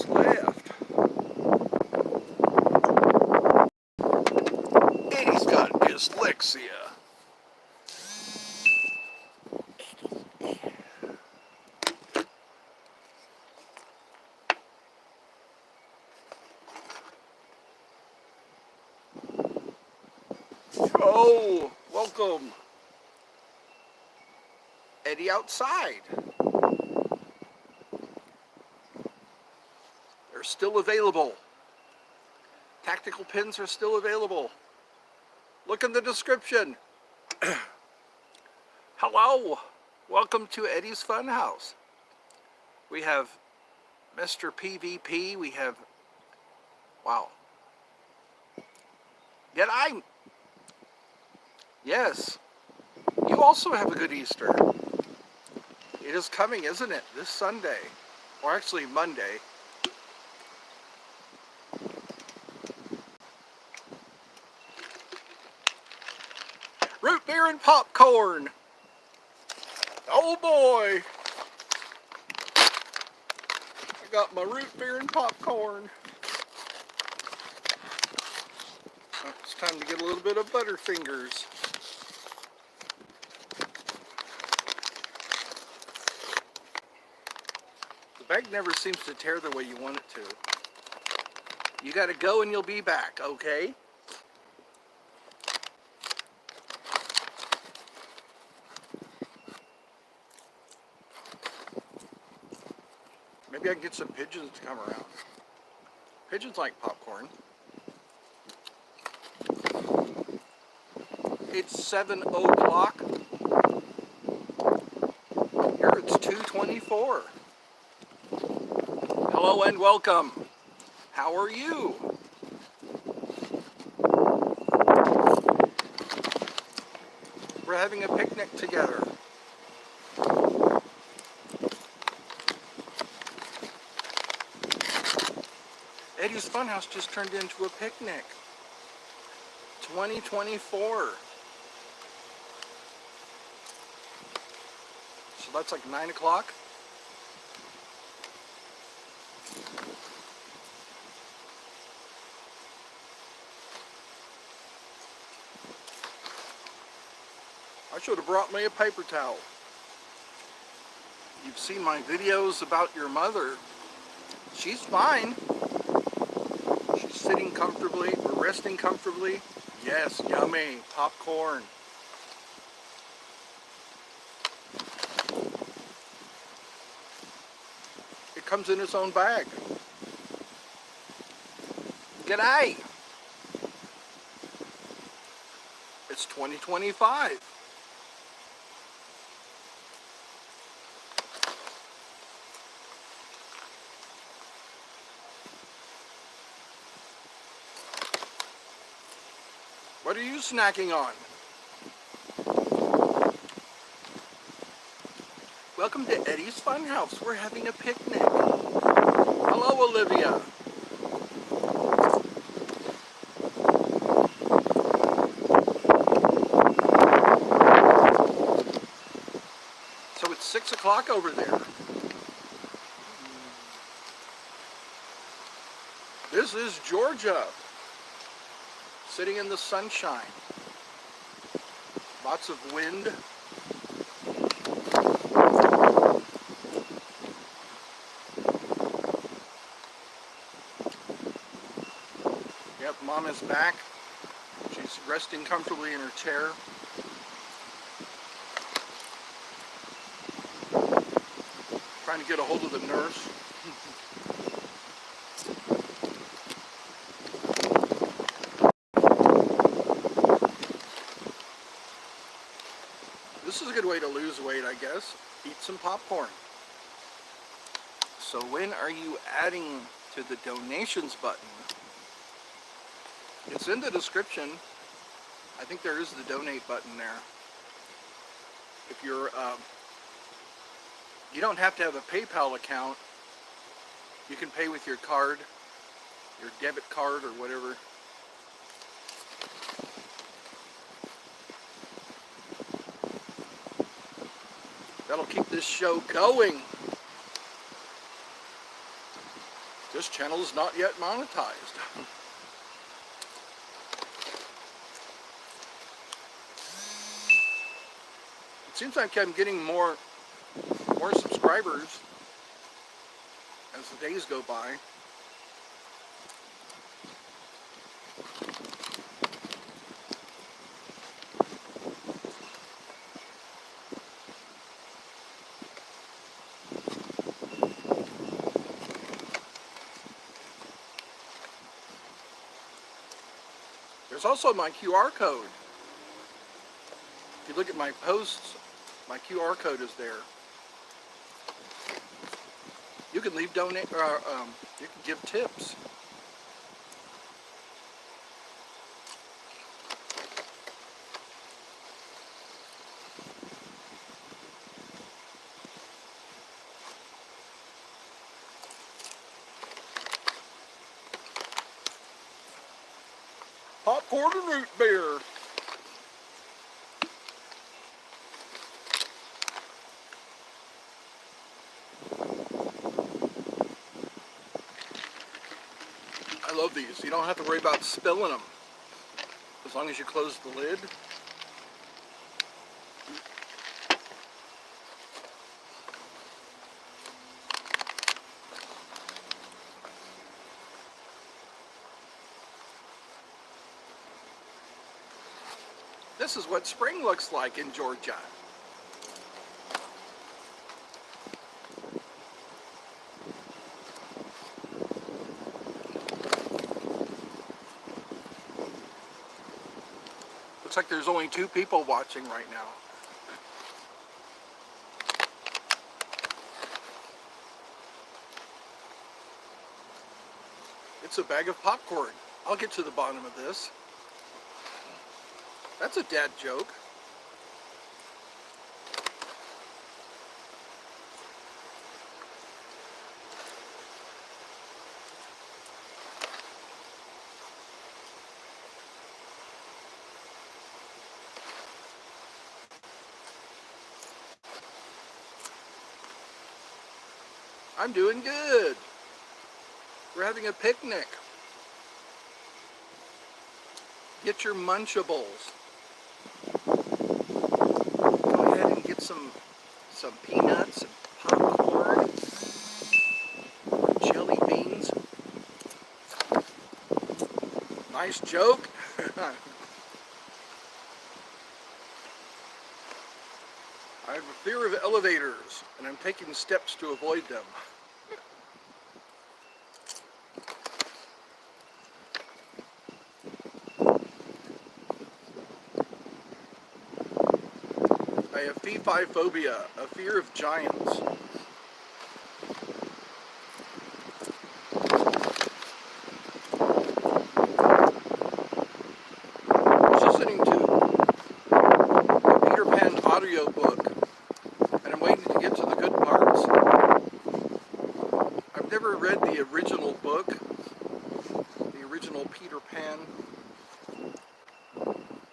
What's left? Eddie's got dyslexia. Oh, welcome. Eddie outside. They're still available. Tactical pins are still available. Look in the description. Hello. Welcome to Eddie's Funhouse. We have Mr. PvP. We have... Wow. Yet I'm... Yes. You also have a good Easter. It is coming, isn't it? This Sunday. Or actually Monday. Root beer and popcorn. Oh boy. I got my root beer and popcorn. Oh, it's time to get a little bit of Butterfingers. The bag never seems to tear the way you want it to. You gotta go and you'll be back, okay? Maybe I can get some pigeons to come around. Pigeons like popcorn. It's 7 o'clock. Here it's 2:24. Hello and welcome. How are you? We're having a picnic together. Eddie's Funhouse just turned into a picnic. 2024. So that's like 9 o'clock. I should have brought me a paper towel. You've seen my videos about your mother. She's fine. She's sitting comfortably or resting comfortably. Yes, yummy popcorn. It comes in its own bag. G'day. It's 2025. What are you snacking on? Welcome to Eddie's Funhouse. We're having a picnic. Hello, Olivia. So it's 6 o'clock over there. This is Georgia. Sitting in the sunshine. Lots of wind. Yep, Mom is back. She's resting comfortably in her chair. Trying to get a hold of the nurse. This is a good way to lose weight, I guess. Eat some popcorn. So when are you adding to the donations button? It's in the description. I think there is the donate button there. If you're, you don't have to have a PayPal account. You can pay with your card, your debit card or whatever. That'll keep this show going. This channel is not yet monetized. It seems like I'm getting more subscribers as the days go by. There's also my QR code. If you look at my posts, my QR code is there. You can leave you can give tips. Popcorn and root beer. I love these. You don't have to worry about spilling them as long as you close the lid. This is what spring looks like in Georgia. Looks like there's only 2 people watching right now. It's a bag of popcorn. I'll get to the bottom of this. That's a dad joke. I'm doing good. We're having a picnic. Get your Munchables. Go ahead and get some peanuts and popcorn, jelly beans. Nice joke. I have a fear of elevators, and I'm taking steps to avoid them. I have fee-fi-phobia, a fear of giants. I was listening to a Peter Pan audiobook, and I'm waiting to get to the good parts. I've never read the original book, the original Peter Pan.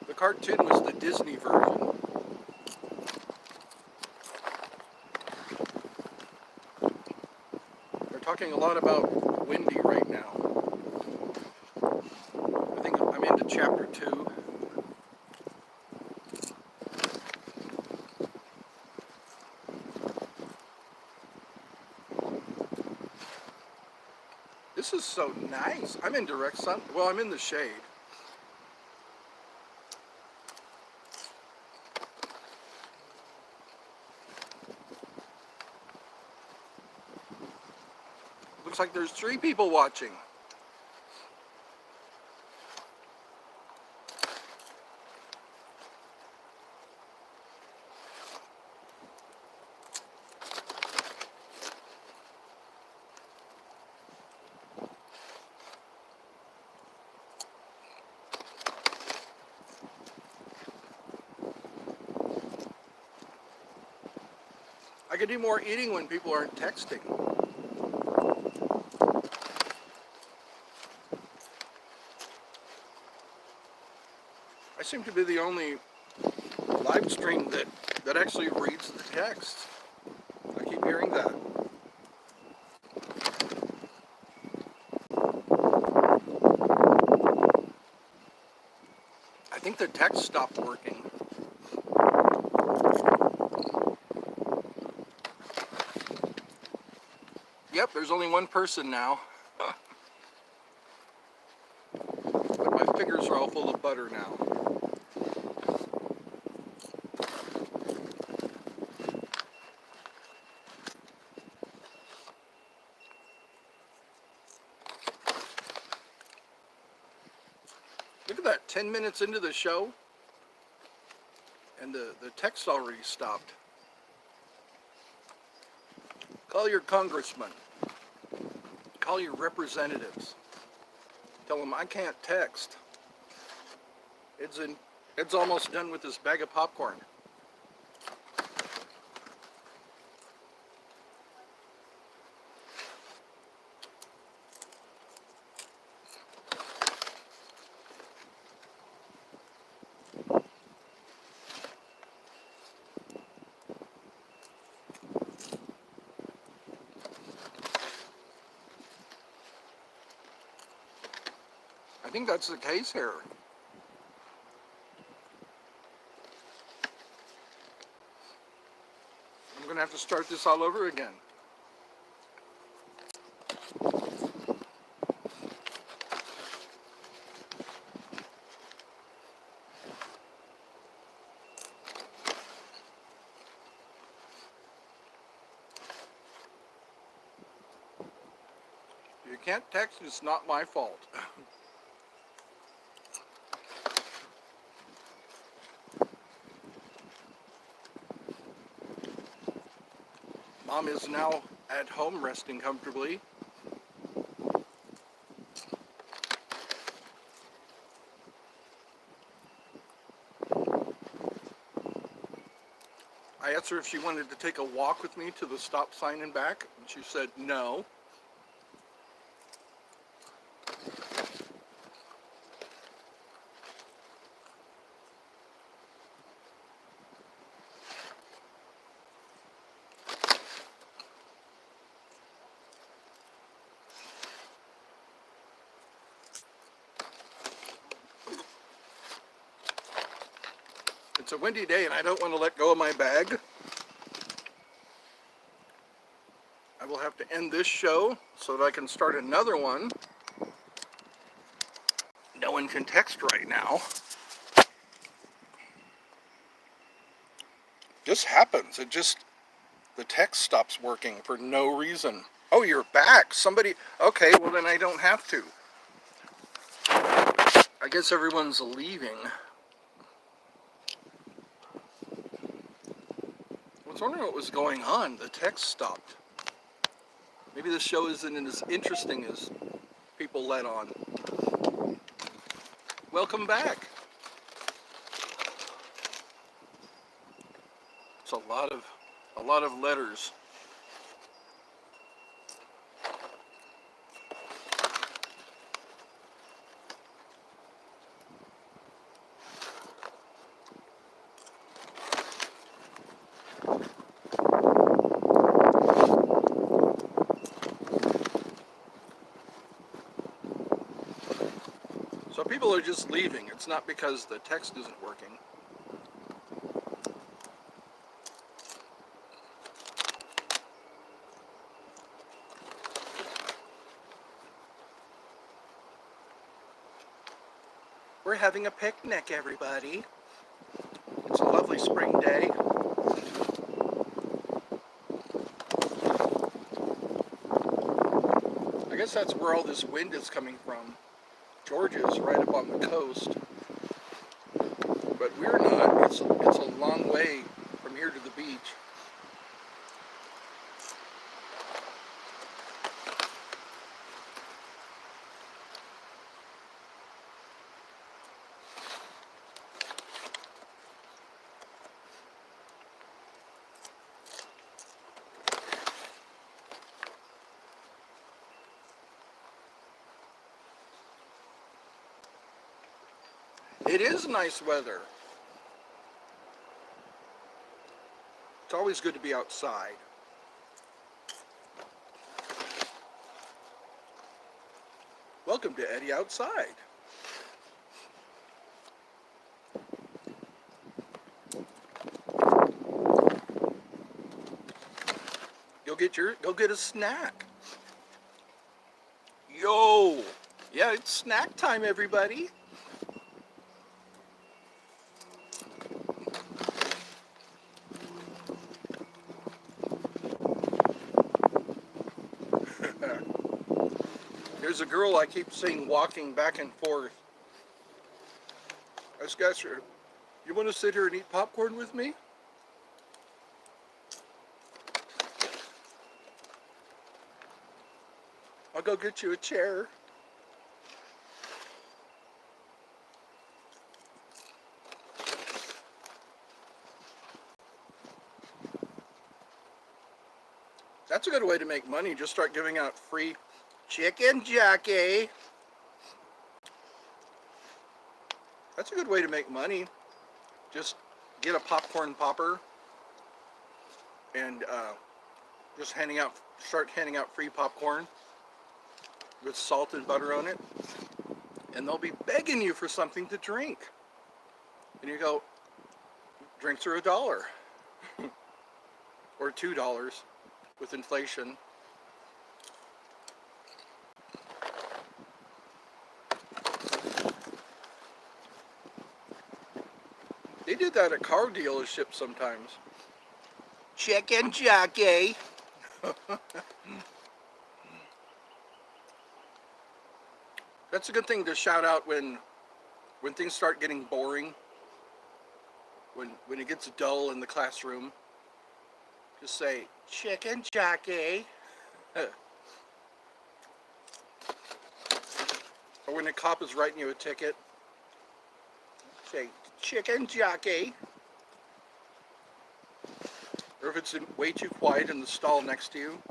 The cartoon was the Disney version. Talking a lot about Wendy right now. I think I'm into chapter 2. This is so nice. I'm in direct sun. Well, I'm in the shade. Looks like there's 3 people watching. I can do more eating when people aren't texting. I seem to be the only live stream that actually reads the text. I keep hearing that. I think the text stopped working. Yep, there's only one person now. But my fingers are all full of butter now. Look at that, 10 minutes into the show, and the text already stopped. Call your congressman. Call your representatives. Tell them I can't text. Ed's almost done with this bag of popcorn. I think that's the case here. I'm going to have to start this all over again. If you can't text, it's not my fault. Mom is now at home resting comfortably. I asked her if she wanted to take a walk with me to the stop sign and back, and she said no. It's a windy day and I don't want to let go of my bag. I will have to end this show so that I can start another one. No one can text right now. This happens. The text stops working for no reason. Oh, you're back. Somebody, okay, well then I don't have to. I guess everyone's leaving. I was wondering what was going on. The text stopped. Maybe the show isn't as interesting as people let on. Welcome back. It's a lot of letters. So people are just leaving. It's not because the text isn't working. We're having a picnic, everybody. It's a lovely spring day. I guess that's where all this wind is coming from. Georgia is right up on the coast. But we're not. It's a long way from here to the beach. It is nice weather. It's always good to be outside. Welcome to Eddie Outside. Go get a snack. Yo, yeah, it's snack time, everybody. There's a girl I keep seeing walking back and forth. I just asked her, "You want to sit here and eat popcorn with me?" I'll go get you a chair. That's a good way to make money. Just start giving out free chicken jockey. That's a good way to make money. Just get a popcorn popper and just start handing out free popcorn with salt and butter on it. And they'll be begging you for something to drink. And you go, drinks are $1 or $2 with inflation. They did that at car dealerships sometimes. Chicken jockey. That's a good thing to shout out when things start getting boring. When it gets dull in the classroom. Just say, chicken jockey. Or when a cop is writing you a ticket, say, chicken jockey. Or if it's way too quiet in the stall next to you.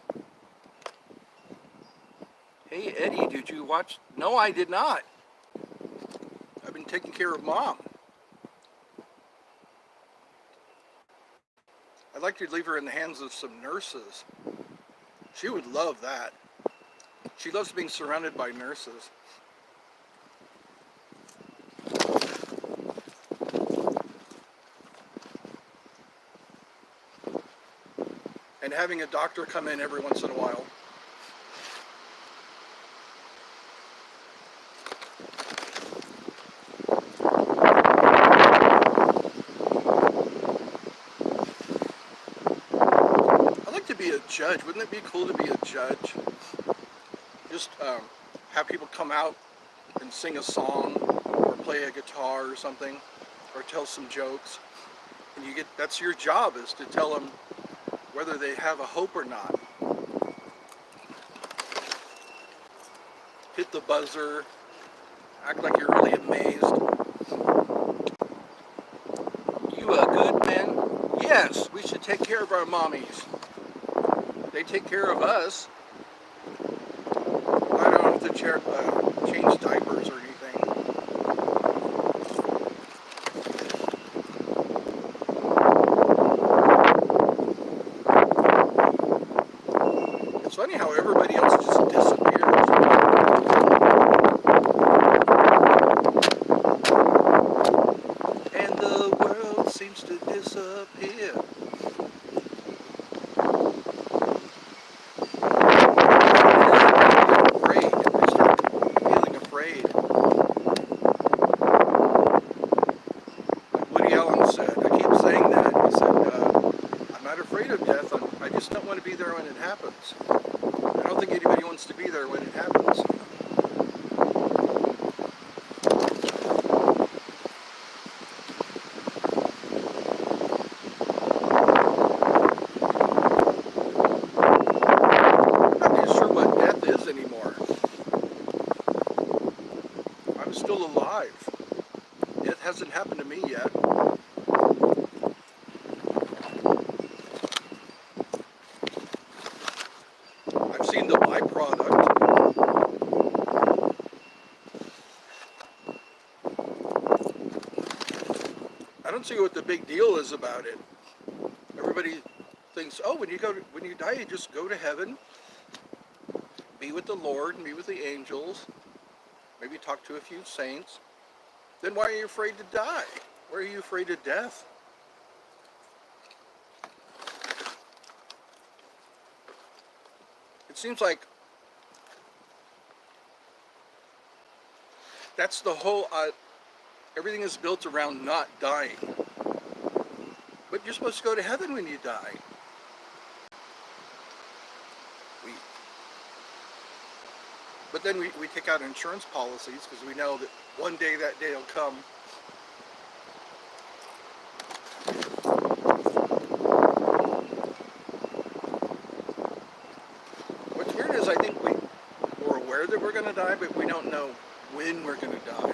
Hey, Eddie, did you watch? No, I did not. I've been taking care of Mom. I'd like to leave her in the hands of some nurses. She would love that. She loves being surrounded by nurses. And having a doctor come in every once in a while. I'd like to be a judge. Wouldn't it be cool to be a judge? Just have people come out and sing a song or play a guitar or something or tell some jokes. And that's your job, is to tell them whether they have a hope or not. Hit the buzzer, act like you're really amazed. You a good man? Yes, we should take care of our mommies. They take care of us. I don't have to change diapers or anything. It's funny how everybody else just disappears. And the world seems to disappear. I don't think anybody wants to be there when it happens. I'm not even sure what death is anymore. I'm still alive. It hasn't happened to me yet. I've seen the byproduct. I don't see what the big deal is about it. Everybody thinks, oh, when you die, you just go to heaven, be with the Lord, and be with the angels, maybe talk to a few saints. Then why are you afraid to die? Why are you afraid of death? It seems like that's the whole, everything is built around not dying. But you're supposed to go to heaven when you die. But then we take out insurance policies because we know that one day that day will come. What's weird is I think we're aware that we're going to die, but we don't know when we're going to die.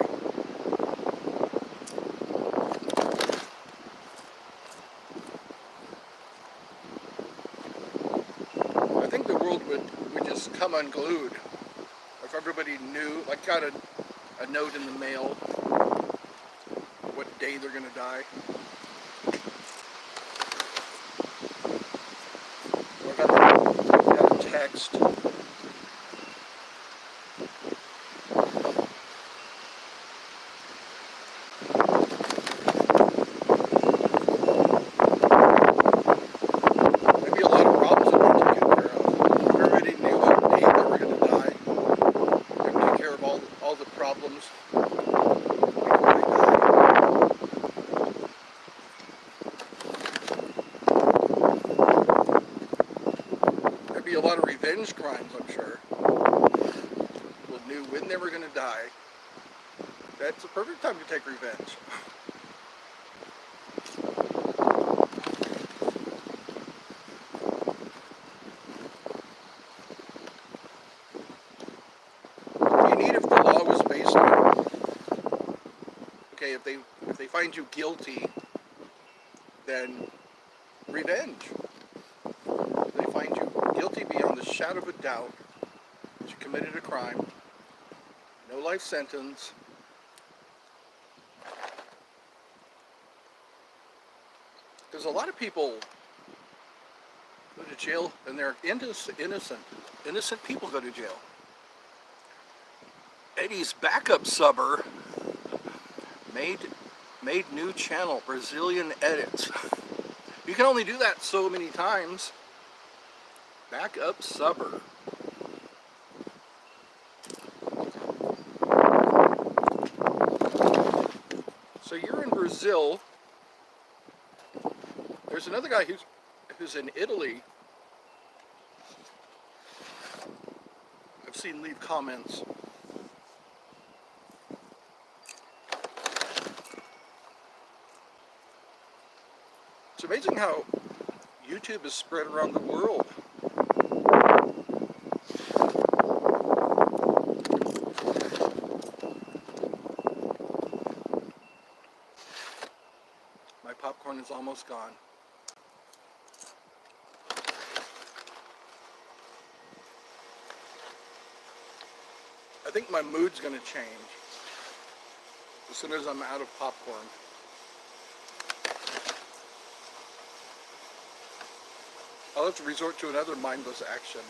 I think the world would just come unglued if everybody knew, like got a note in the mail what day they're going to die. Or got a text. Maybe a lot of problems that we took care of. If everybody knew what day they were going to die, they would take care of all the problems before they die. There'd be a lot of revenge crimes, I'm sure. People knew when they were going to die. That's the perfect time to take revenge. You need if the law was based on, okay, if they find you guilty, then revenge. If they find you guilty beyond the shadow of a doubt that you committed a crime, no life sentence. Because a lot of people go to jail and they're innocent people go to jail. Eddie's backup subber made new channel, Brazilian edits. You can only do that so many times. Backup subber. So you're in Brazil. There's another guy who's in Italy. I've seen leave comments. It's amazing how YouTube is spread around the world. My popcorn is almost gone. I think my mood's going to change as soon as I'm out of popcorn. I'll have to resort to another mindless action.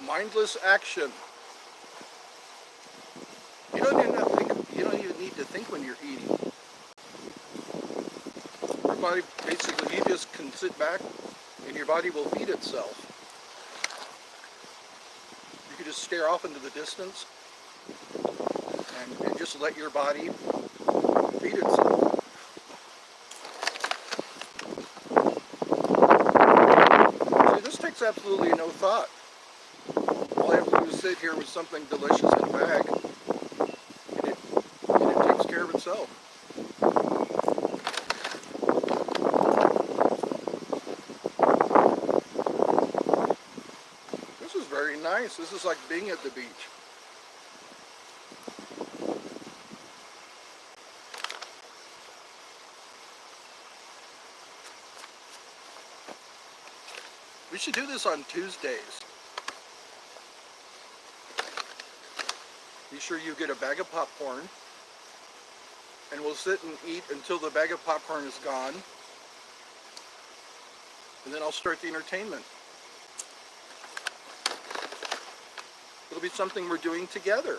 Mindless action. You don't even need to think when you're eating. Your body, basically, you just can sit back and your body will feed itself. You can just stare off into the distance and just let your body feed itself. See, this takes absolutely no thought. All I have to do is sit here with something delicious in a bag, and it takes care of itself. This is very nice. This is like being at the beach. We should do this on Tuesdays. Be sure you get a bag of popcorn, and we'll sit and eat until the bag of popcorn is gone, and then I'll start the entertainment. It'll be something we're doing together.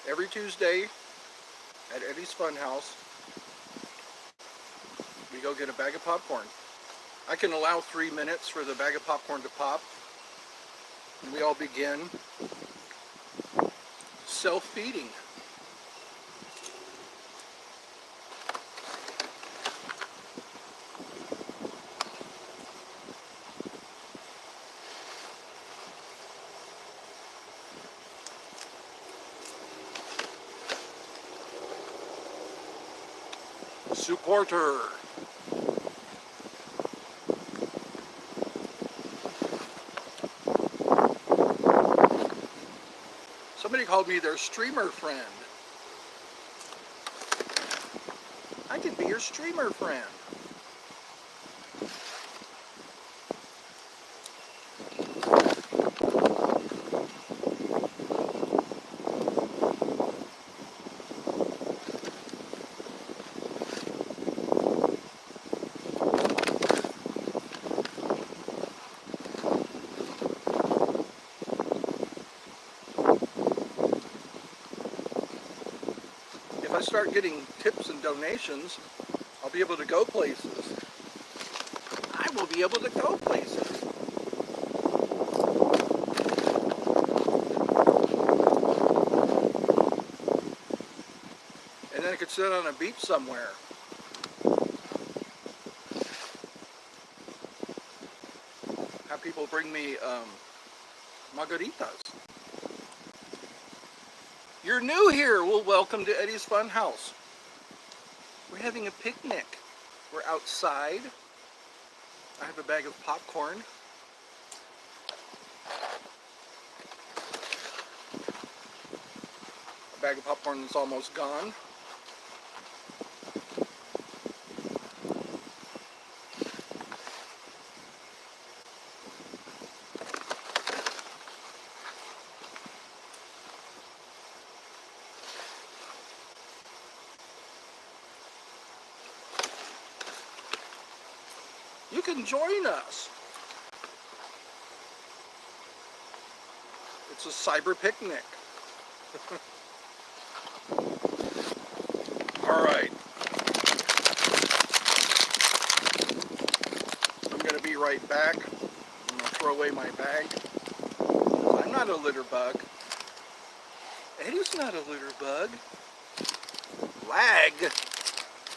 Every Tuesday at Eddie's Funhouse. we go get a bag of popcorn. I can allow 3 minutes for the bag of popcorn to pop. And we all begin self-feeding. Supporter. Somebody called me their streamer friend. I can be your streamer friend. If I start getting tips and donations, I'll be able to go places. I will be able to go places. And then I could sit on a beach somewhere. Have people bring me margaritas. You're new here. Well, welcome to Eddie's Fun House. We're having a picnic. We're outside. I have a bag of popcorn. A bag of popcorn that's almost gone. You can join us. It's a cyber picnic. All right. I'm going to be right back. I'm going to throw away my bag. I'm not a litter bug. Eddie's not a litter bug. Lag.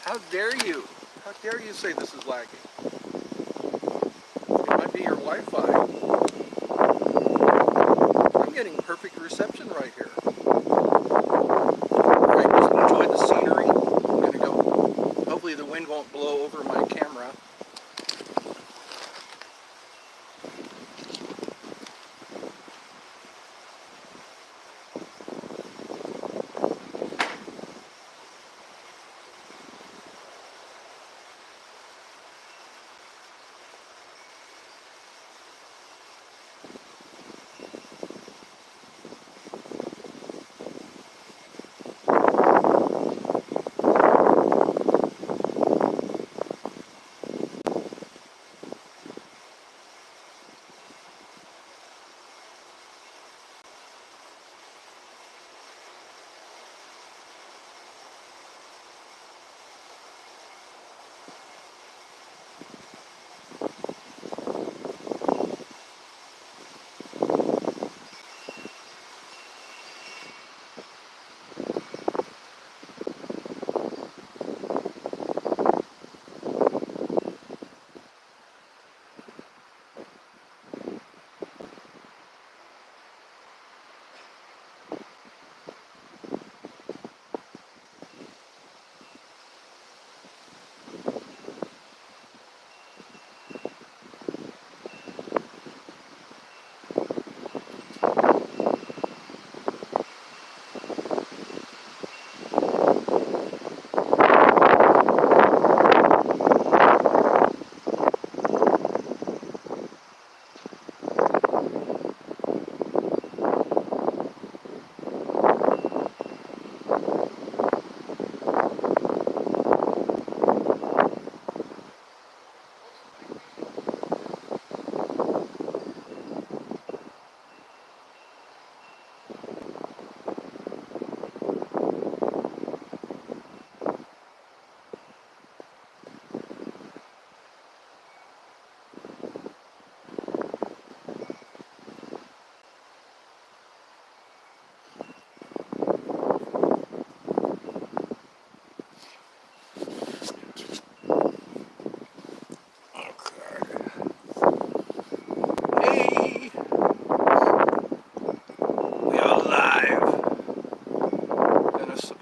How dare you? How dare you say this is lagging? It might be your Wi-Fi. I'm getting perfect reception right here. Alright, just enjoy the scenery. I'm gonna go. Hopefully the wind won't blow over my camera.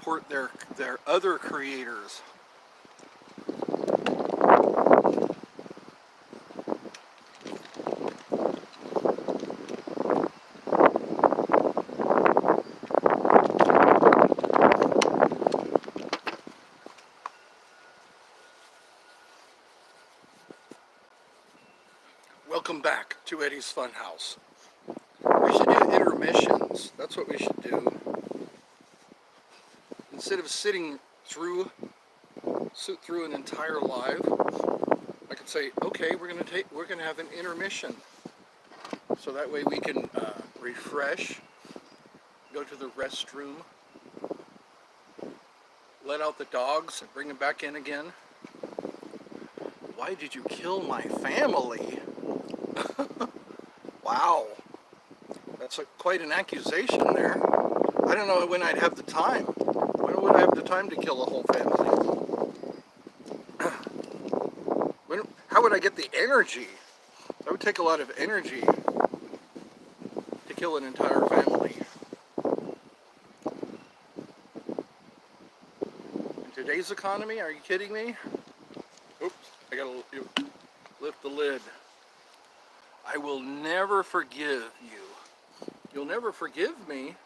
support their other creators. Welcome back to Eddie's Funhouse. We should do intermissions. That's what we should do. Instead of sit through an entire live, I could say, okay, we're gonna have an intermission. So that way we can refresh, go to the restroom, let out the dogs, and bring them back in again. Why did you kill my family? Wow, that's quite an accusation there. I don't know when I'd have the time. When would I have the time to kill a whole family? How would I get the energy? That would take a lot of energy to kill an entire family. In today's economy, are you kidding me? Oops, I gotta lift the lid. I will never forgive you. You'll never forgive me.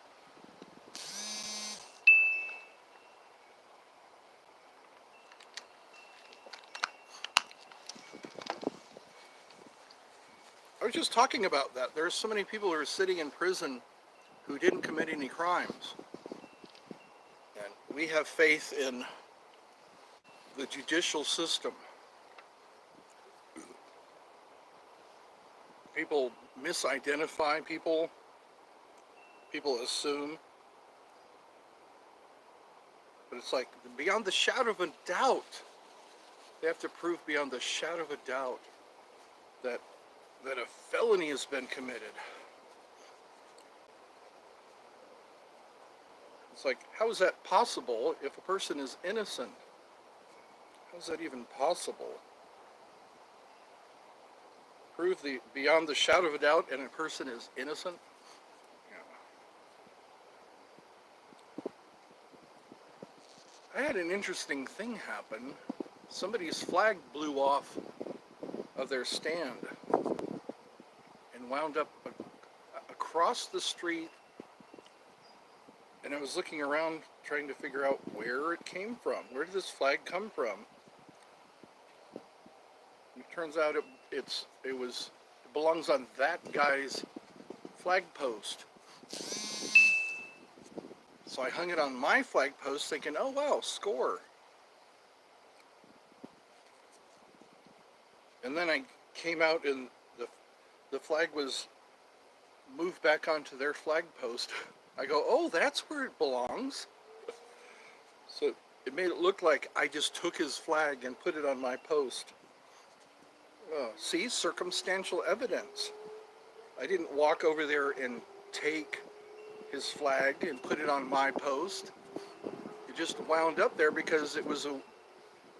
I was just talking about that. There's so many people who are sitting in prison who didn't commit any crimes. And we have faith in the judicial system. People misidentify people. People assume. But it's like, beyond the shadow of a doubt, they have to prove beyond the shadow of a doubt that a felony has been committed. It's like, how is that possible if a person is innocent? How is that even possible? Prove the beyond the shadow of a doubt and a person is innocent? Yeah. I had an interesting thing happen. Somebody's flag blew off of their stand and wound up across the street, and I was looking around trying to figure out where it came from. Where did this flag come from? And it turns out it belongs on that guy's flag post. So I hung it on my flag post thinking, oh wow, score. And then I came out and the flag was moved back onto their flag post. I go, oh, that's where it belongs. So it made it look like I just took his flag and put it on my post. Oh, see, circumstantial evidence. I didn't walk over there and take his flag and put it on my post. It just wound up there because it was a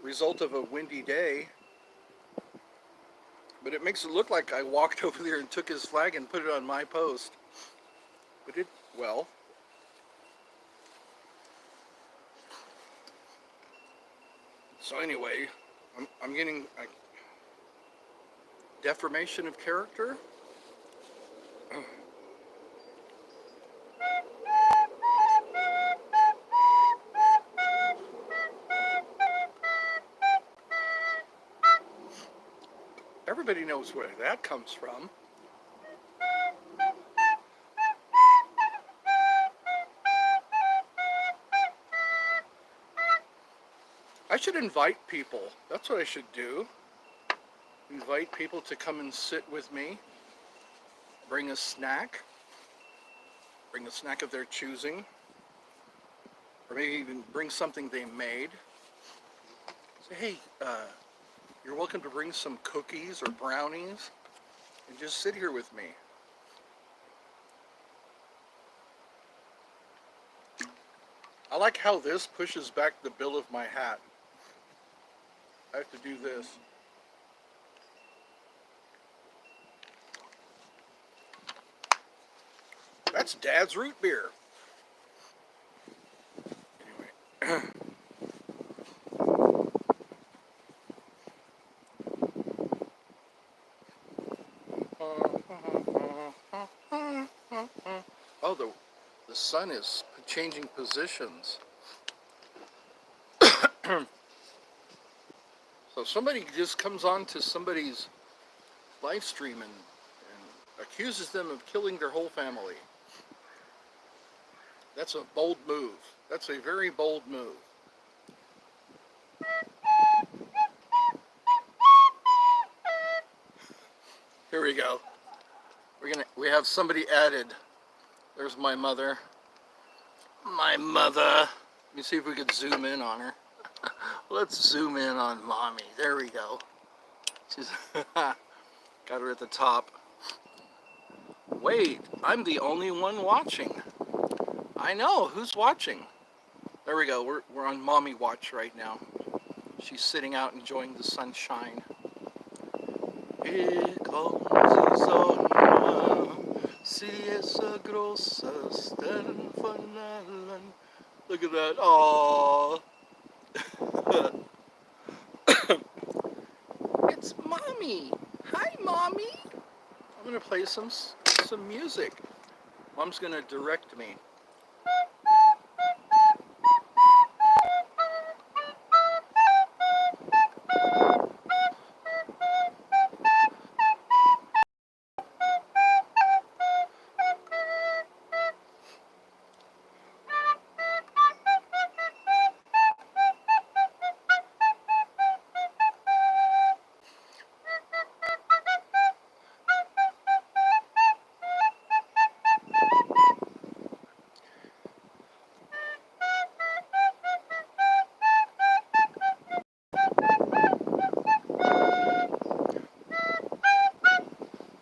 result of a windy day. But it makes it look like I walked over there and took his flag and put it on my post. But well. So anyway, I'm getting defamation of character. Everybody knows where that comes from. I should invite people. That's what I should do. Invite people to come and sit with me. Bring a snack. Bring a snack of their choosing. Or maybe even bring something they made. Say, hey, you're welcome to bring some cookies or brownies and just sit here with me. I like how this pushes back the bill of my hat. I have to do this. That's Dad's root beer. Anyway, sun is changing positions. So somebody just comes on to somebody's live stream and accuses them of killing their whole family. That's a bold move. That's a very bold move. Here we go. We have somebody added. There's my mother. My mother. Let me see if we could zoom in on her. Let's zoom in on mommy. There we go. She's got her at the top. Wait, I'm the only one watching. I know, who's watching? There we go. We're on mommy watch right now. She's sitting out enjoying the sunshine. Here comes the sun, si esa grossa stern von allen. Look at that. Aww. It's mommy. Hi, mommy. I'm gonna play some music. Mom's gonna direct me.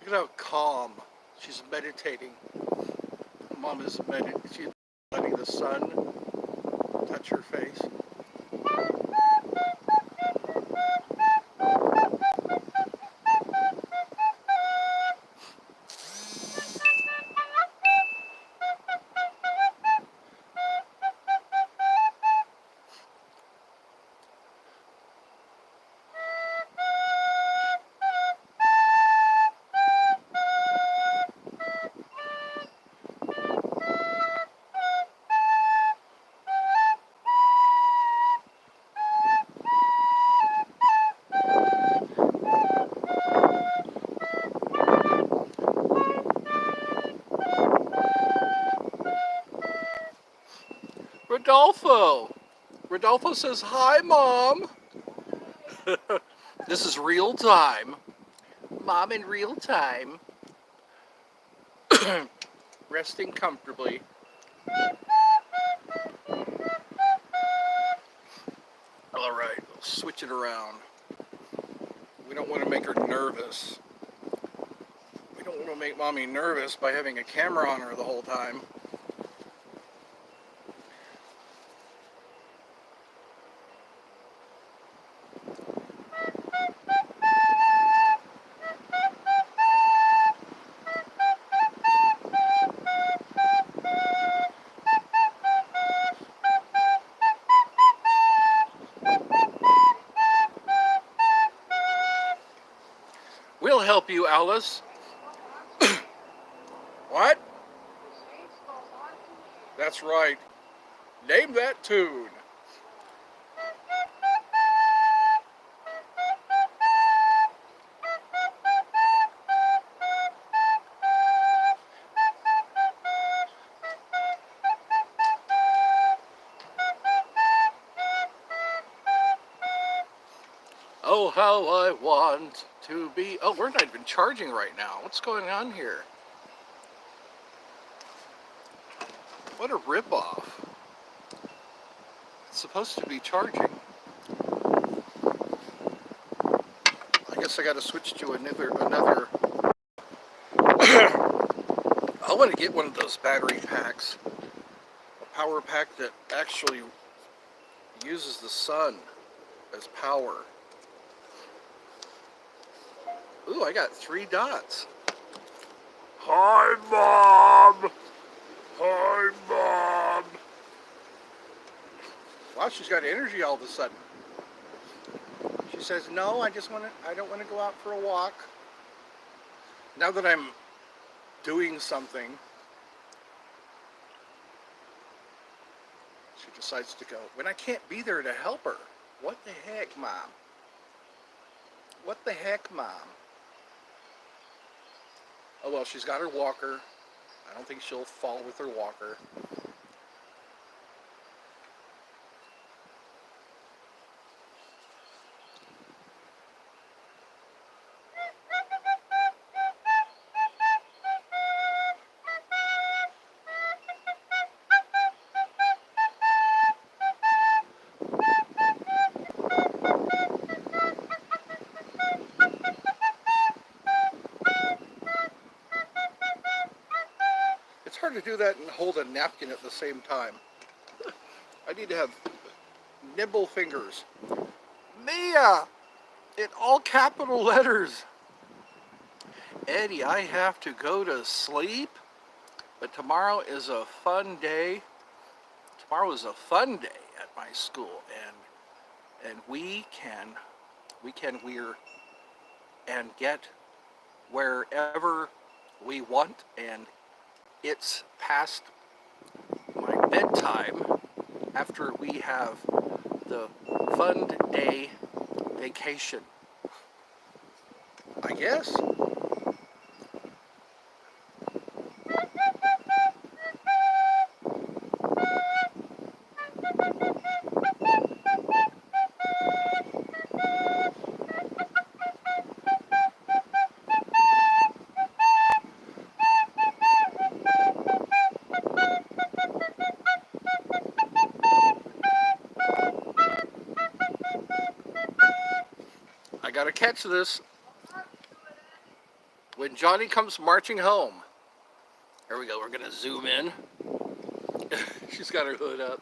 Look at how calm. She's meditating. Mom is she's letting the sun touch her face. Rodolfo! Rodolfo says, hi, Mom! This is real time. Mom in real time. Resting comfortably. Alright, we'll switch it around. We don't want to make her nervous. We don't want to make Mommy nervous by having a camera on her the whole time. We'll help you, Alice. What? That's right. Name that tune. Oh, how I want to be... Oh, we're not even charging right now. What's going on here? What a ripoff. It's supposed to be charging. I guess I got to switch to another. I want to get one of those battery packs. A power pack that actually uses the sun as power. Ooh, I got 3 dots. Hi, Mom! Hi, Mom! Wow, she's got energy all of a sudden. She says, no, I don't want to go out for a walk. Now that I'm doing something, She decides to go when I can't be there to help her. What the heck, Mom? What the heck, Mom? Oh well, she's got her walker. I don't think she'll fall with her walker. It's hard to do that and hold a napkin at the same time. I need to have nimble fingers. Mia! In all capital letters. Eddie, I have to go to sleep, but tomorrow is a fun day. Tomorrow is a fun day at my school, and we can we're and get wherever we want, and it's past my bedtime after we have the fun day vacation. I guess. I gotta catch this when Johnny comes marching home. Here we go, we're gonna zoom in. She's got her hood up.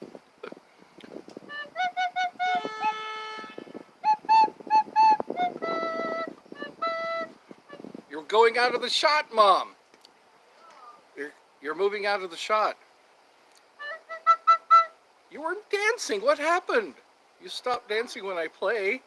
You're going out of the shot, Mom. You're moving out of the shot. You weren't dancing. What happened? You stop dancing when I play.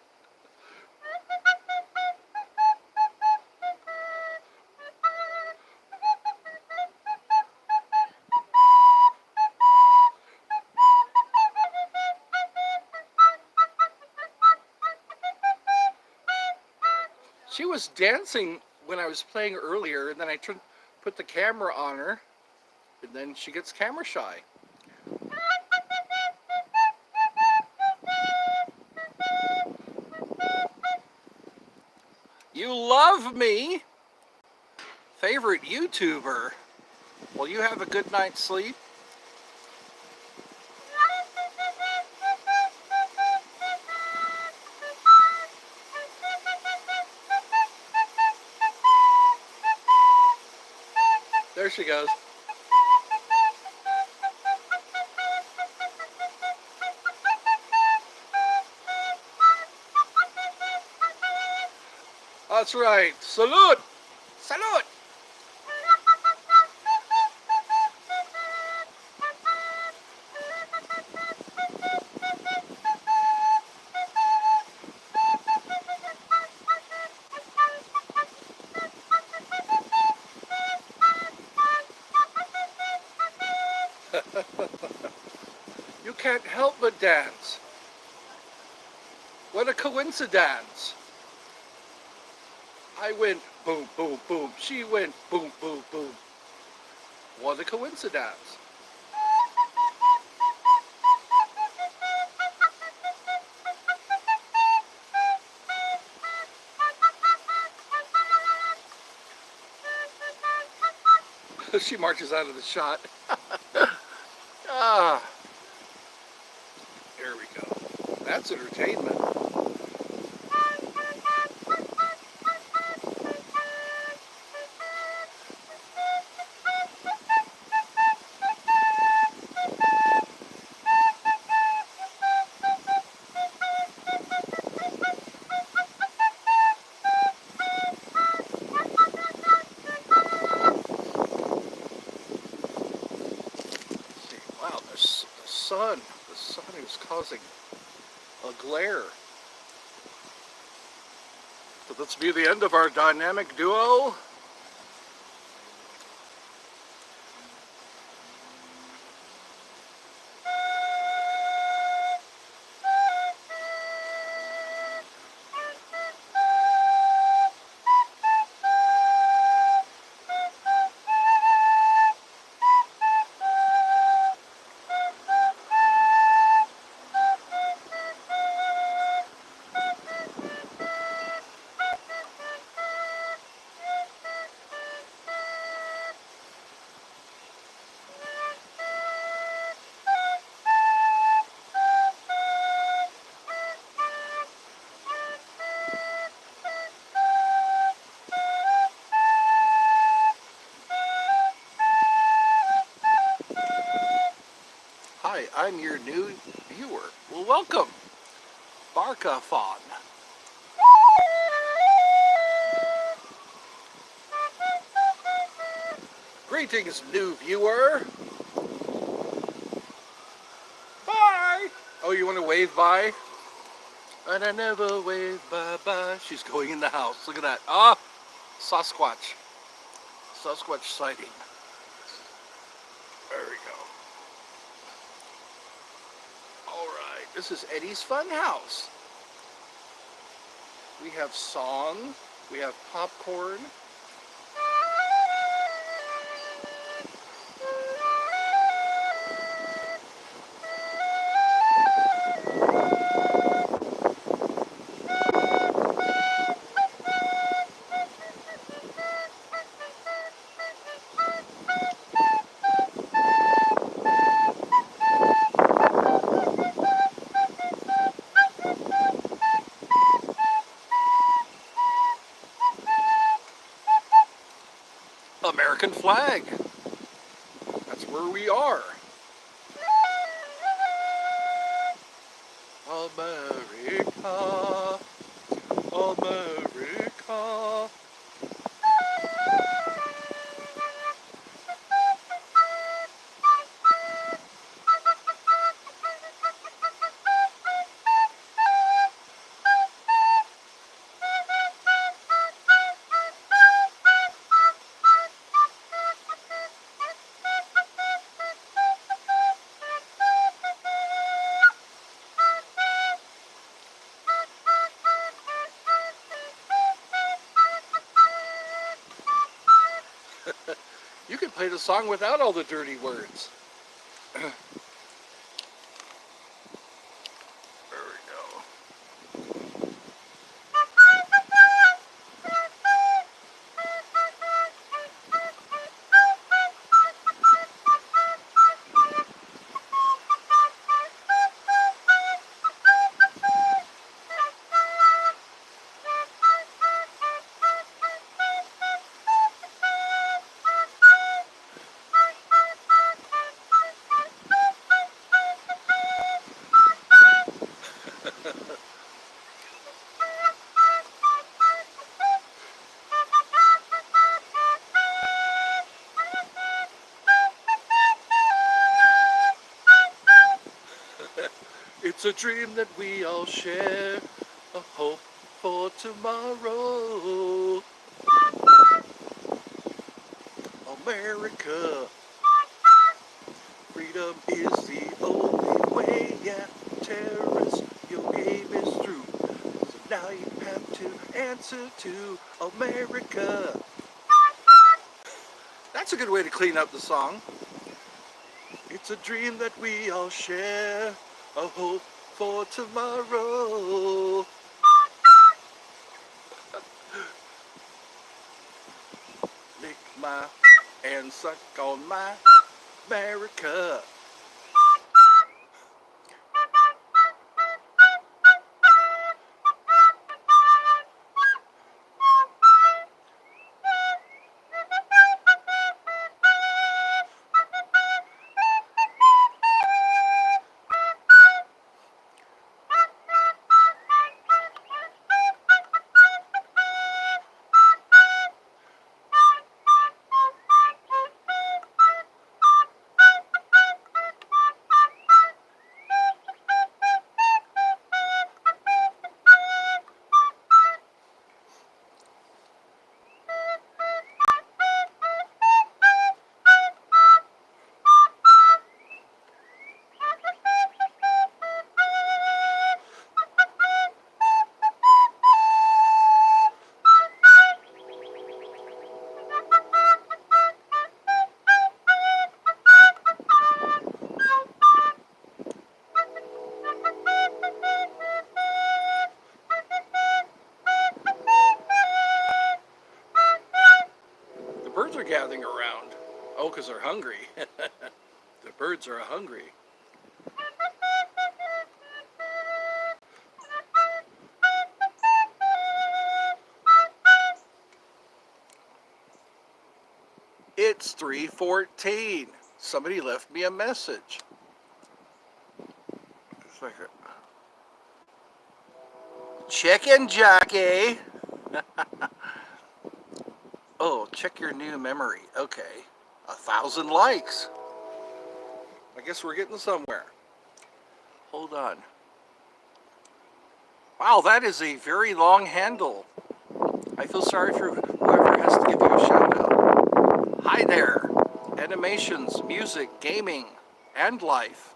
She was dancing when I was playing earlier, and then I put the camera on her, and then she gets camera shy. You love me, favorite YouTuber. Well, you have a good night's sleep. There she goes. That's right. Salute! Salute! You can't help but dance. What a coincidence. I went boom, boom, boom. She went boom, boom, boom. What a coincidence. She marches out of the shot. Ah, there we go. That's entertainment. Wow, the sun is causing a glare. So this will be the end of our dynamic duo. Hi, I'm your new viewer. Well, welcome, Barkathon. Greetings, new viewer. Bye. Oh, you want to wave bye? And I never wave bye-bye. She's going in the house. Look at that. Ah, Sasquatch. Sasquatch sighting. There we go. All right, this is Eddie's Fun House. We have song, we have popcorn. American flag. That's where we are. America, America. You can play the song without all the dirty words. There we go. It's a dream that we all share, a hope for tomorrow. America, freedom is the only way. Yeah, terrorists, your game is through. So now you have to answer to America. That's a good way to clean up the song. It's a dream that we all share, a hope for tomorrow. Lick my and suck on my America. The birds are gathering around. Oh, because they're hungry. The birds are hungry. It's 3:14. Somebody left me a message. It's like a chicken jockey. Oh, check your new memory. Okay. 1,000 likes. I guess we're getting somewhere. Hold on. Wow, that is a very long handle. I feel sorry for whoever has to give you a shout out. Hi there. Animations, music, gaming, and life.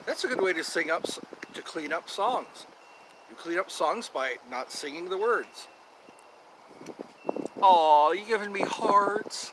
That's a good way to to clean up songs. You clean up songs by not singing the words. Aw, you giving me hearts.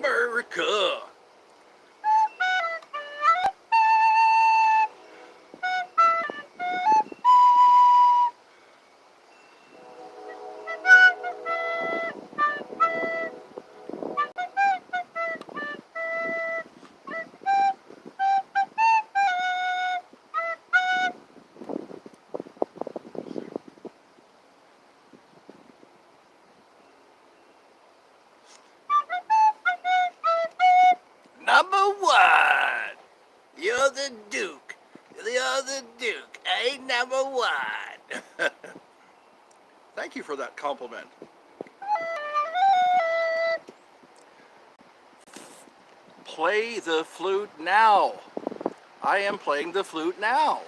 America. Number one. You're the Duke. You're the Duke. Ain't number one. Thank you for that compliment. Play the flute now. I am playing the flute now.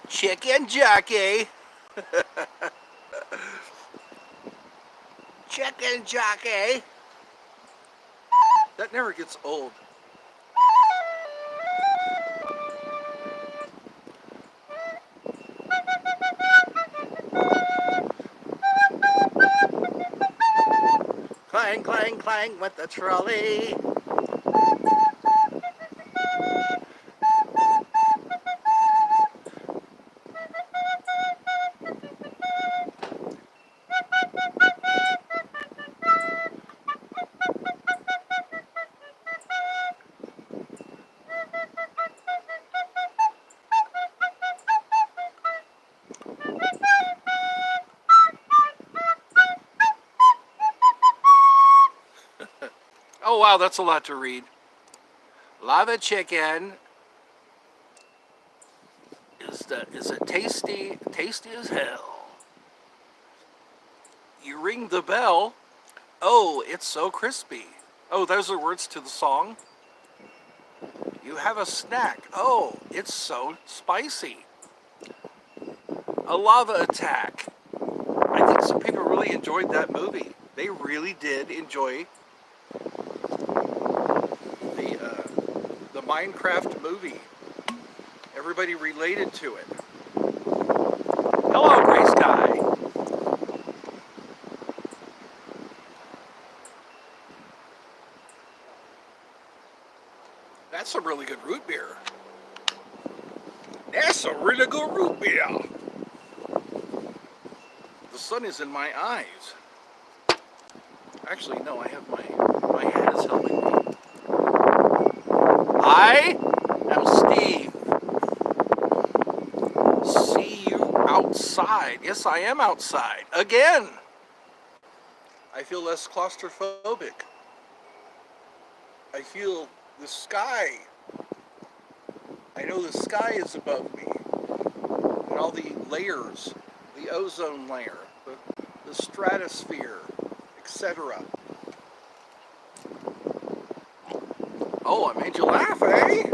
Chicken jockey. Chicken jockey. That never gets old. Clang, clang, clang with the trolley. Oh wow, that's a lot to read. Lava chicken is it tasty as hell. You ring the bell. Oh, it's so crispy. Oh, those are words to the song. You have a snack. Oh, it's so spicy. A lava attack. I I think some people really enjoyed that movie. They really did enjoy the Minecraft movie. Everybody related to it. Hello, Gray Sky. That's a really good root beer. That's a really good root beer. The sun is in my eyes. Actually, no, I have my hat is helping me. I am Steve. See you outside. Yes, I am outside. Again. I feel less claustrophobic. I feel the sky. I know the sky is above me. And all the layers, the ozone layer, the stratosphere, etc. Oh, I made you laugh, eh?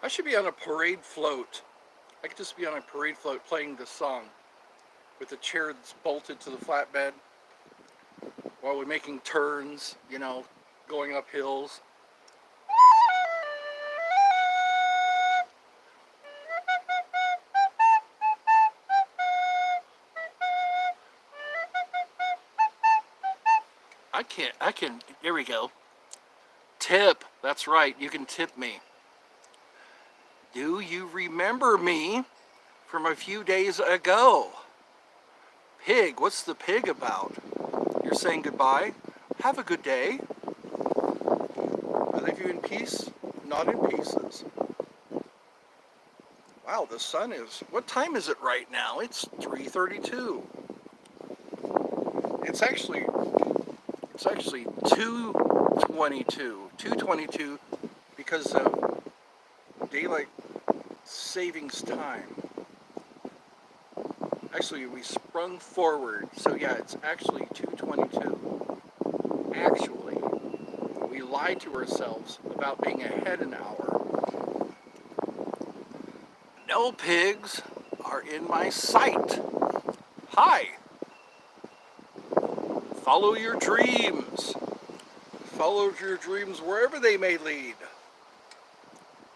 I should be on a parade float. I could just be on a parade float playing this song with the chair that's bolted to the flatbed while we're making turns, you know, going up hills. There we go. Tip, that's right, you can tip me. Do you remember me from a few days ago? Pig, what's the pig about? You're saying goodbye? Have a good day. I leave you in peace, not in pieces. Wow, the sun is, what time is it right now? It's 3:32. It's actually 2:22 because of daylight savings time. Actually, we sprung forward, so yeah, it's actually 2:22. Actually, we lied to ourselves about being ahead an hour. No pigs are in my sight. Hi. Follow your dreams. Follow your dreams wherever they may lead.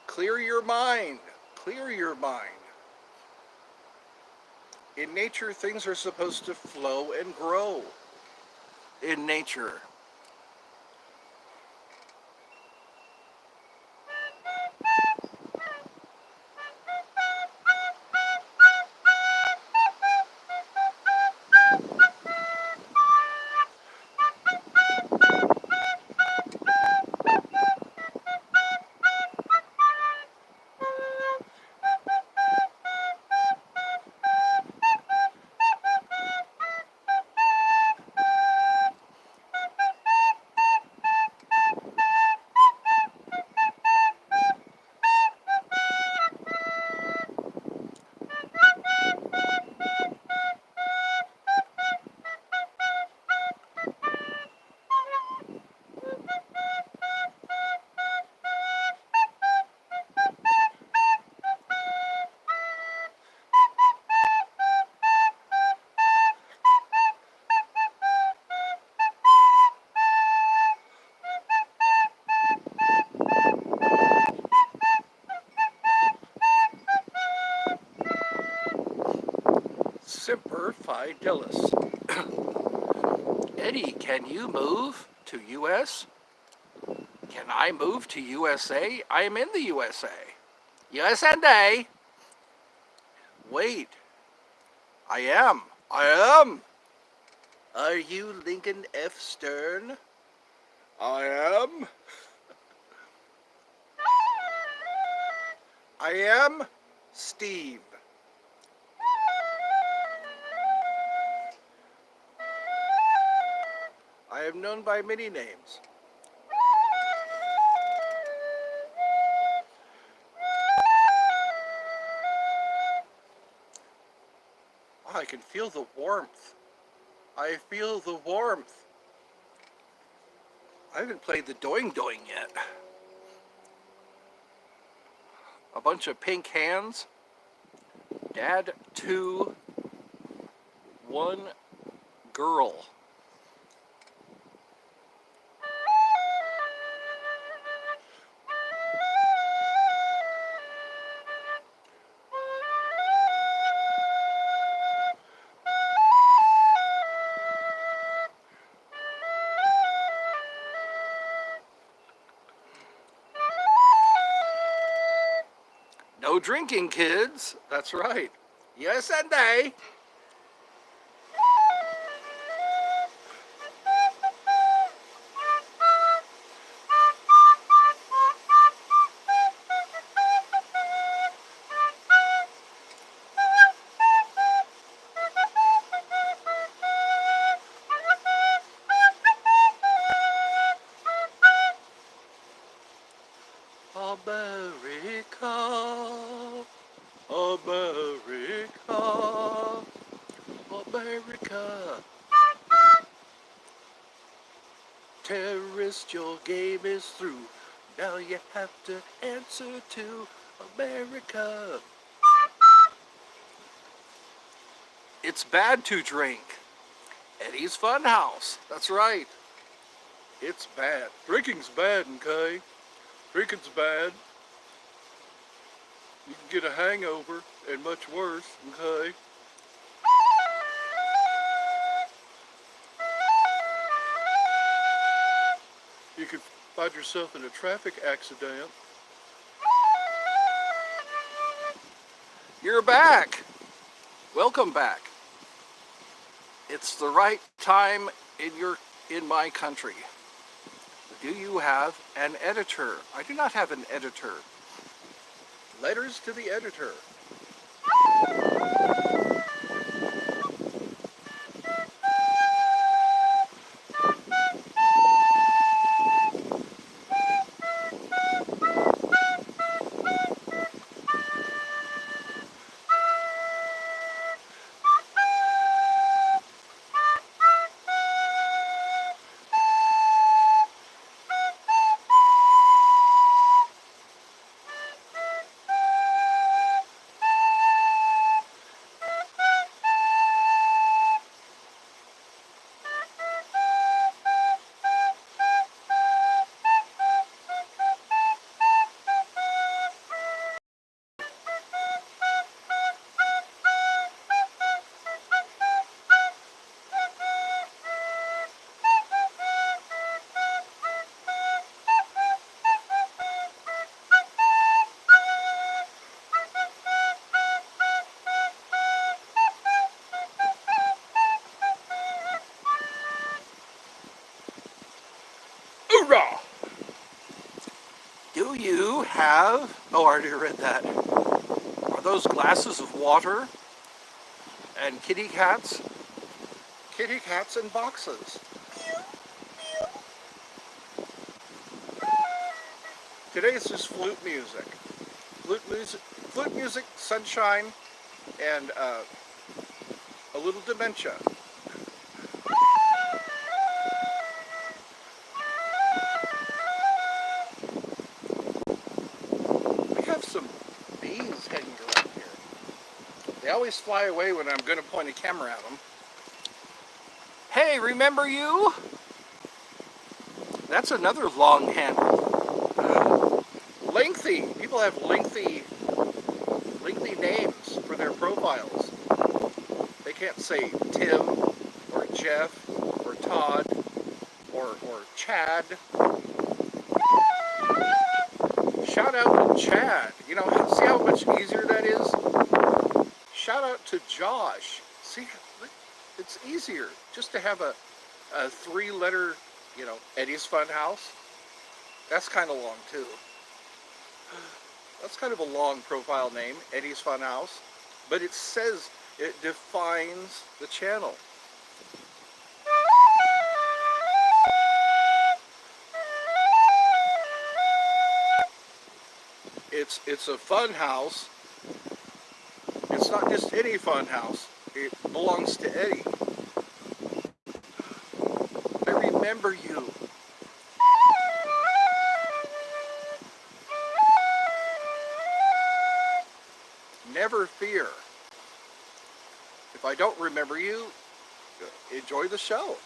Clear your mind. Clear your mind. In nature, things are supposed to flow and grow. In nature. Semper Fidelis. Eddie, can you move to US? Can I move to USA? I am in the USA. Yes and A. Wait. I am. I am. Are you Lincoln F. Stern? I am. I am Steve. I am known by many names. Oh, I can feel the warmth. I feel the warmth. I haven't played the Doing Doing yet. A bunch of pink hands. Dad 2, 1 girl. No drinking, kids. That's right. Yes and A. America, America, America. Terrorist, your game is through. Now you have to answer to America. It's bad to drink. Eddie's Funhouse. That's right. It's bad. Drinking's bad, okay? Drinking's bad. You can get a hangover and much worse, okay? You could find yourself in a traffic accident. You're back. Welcome back. It's the right time in my country. Do you have an editor? I do not have an editor. Letters to the editor. Hoorah! Do you have... Oh, I already read that. Are those glasses of water and kitty cats? Kitty cats in boxes. Today it's just flute music. Flute music, sunshine, and a little dementia. We have some bees hanging around here. They always fly away when I'm going to point a camera at them. Hey, remember you? That's another long handle. Lengthy. People have lengthy names for their profiles. They can't say Tim or Jeff or Todd or Chad. Shout out to Chad. You know, see how much easier that is? Shout out to Josh. See, it's easier just to have a 3-letter, you know, Eddie's Fun House. That's kind of long too. That's kind of a long profile name, Eddie's Fun House. But it says, it defines the channel. It's a fun house. It's not just any fun house. It belongs to Eddie. I remember you. Never fear. If I don't remember you, enjoy the show.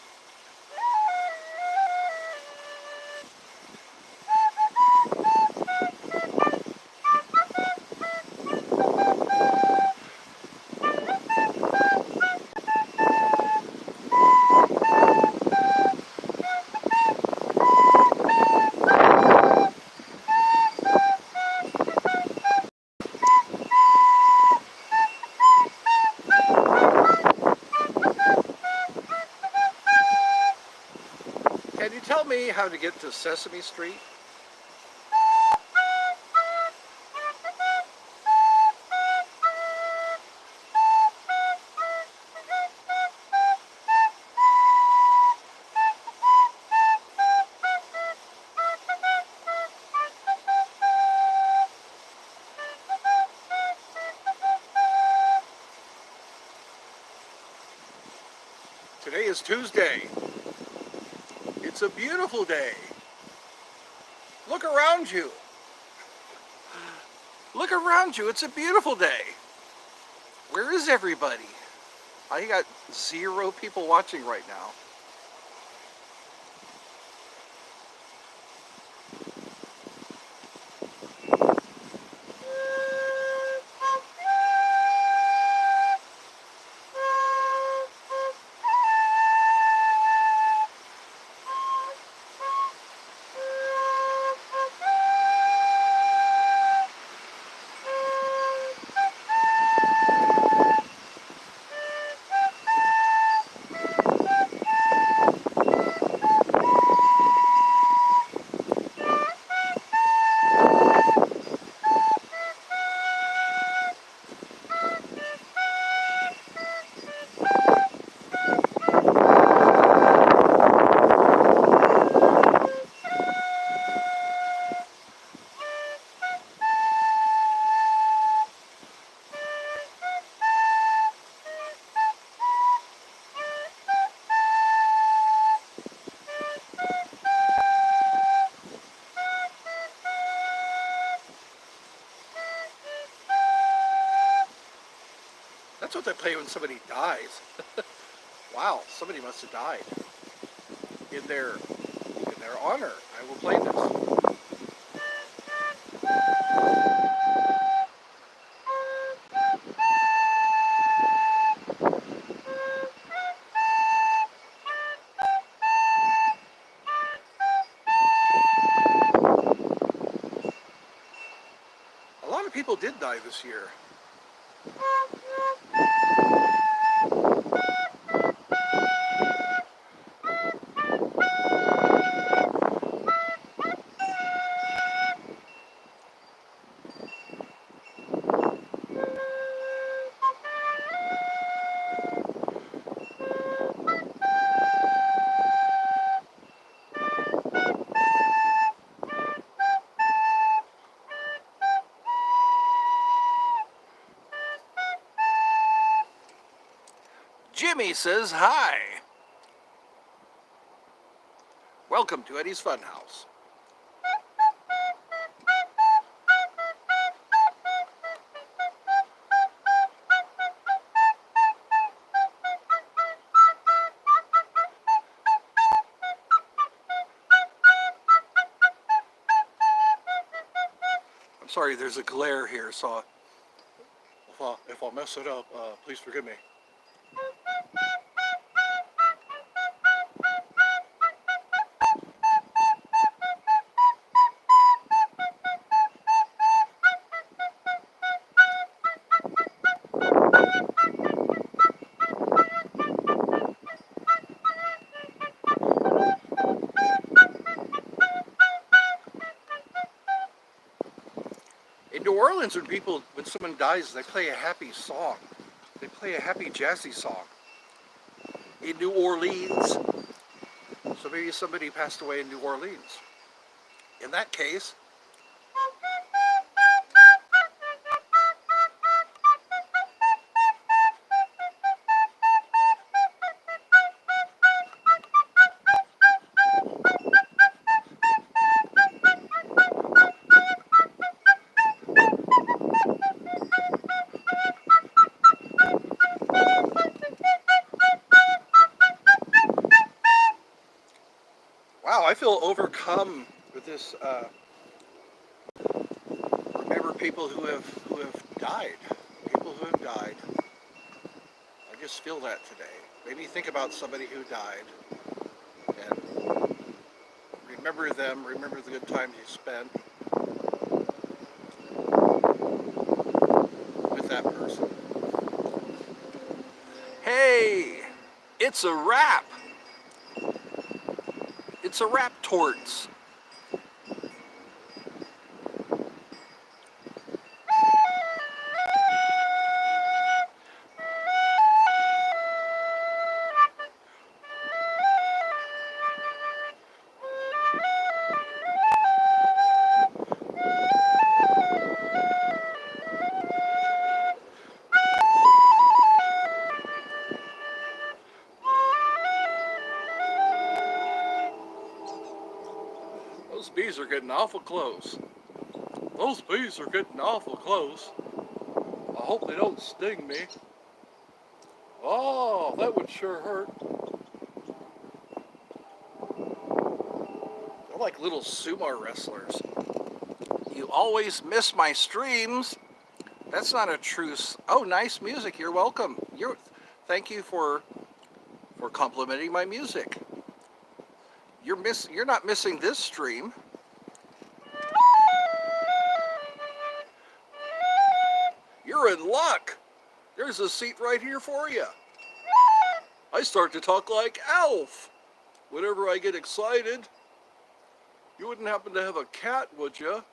Can you tell me how to get to Sesame Street? Today is Tuesday. It's a beautiful day. Look around you. Look around you. It's a beautiful day. Where is everybody? I got 0 people watching right now. That's what they play when somebody dies. Wow, somebody must have died. In their honor, I will play this. A lot of people did die this year. Jimmy says hi. Welcome to Eddie's Fun House. I'm sorry, there's a glare here, so if I mess it up, please forgive me. New Orleans, when someone dies, they play a happy song. They play a happy jazzy song. In New Orleans. So maybe somebody passed away in New Orleans. In that case, wow, I feel overcome with this. Remember people who have died. People who have died. I just feel that today. Maybe think about somebody who died and remember them. Remember the good times you spent with that person. Hey, it's a wrap. It's a wrap torts. Those bees are getting awful close. Those bees are getting awful close. I hope they don't sting me. Oh, that would sure hurt. They're like little sumo wrestlers. You always miss my streams. That's not a truce. Oh, nice music. You're welcome. Thank you for complimenting my music. You're not missing this stream. You're in luck. There's a seat right here for you. I start to talk like Alf whenever I get excited. You wouldn't happen to have a cat, would you?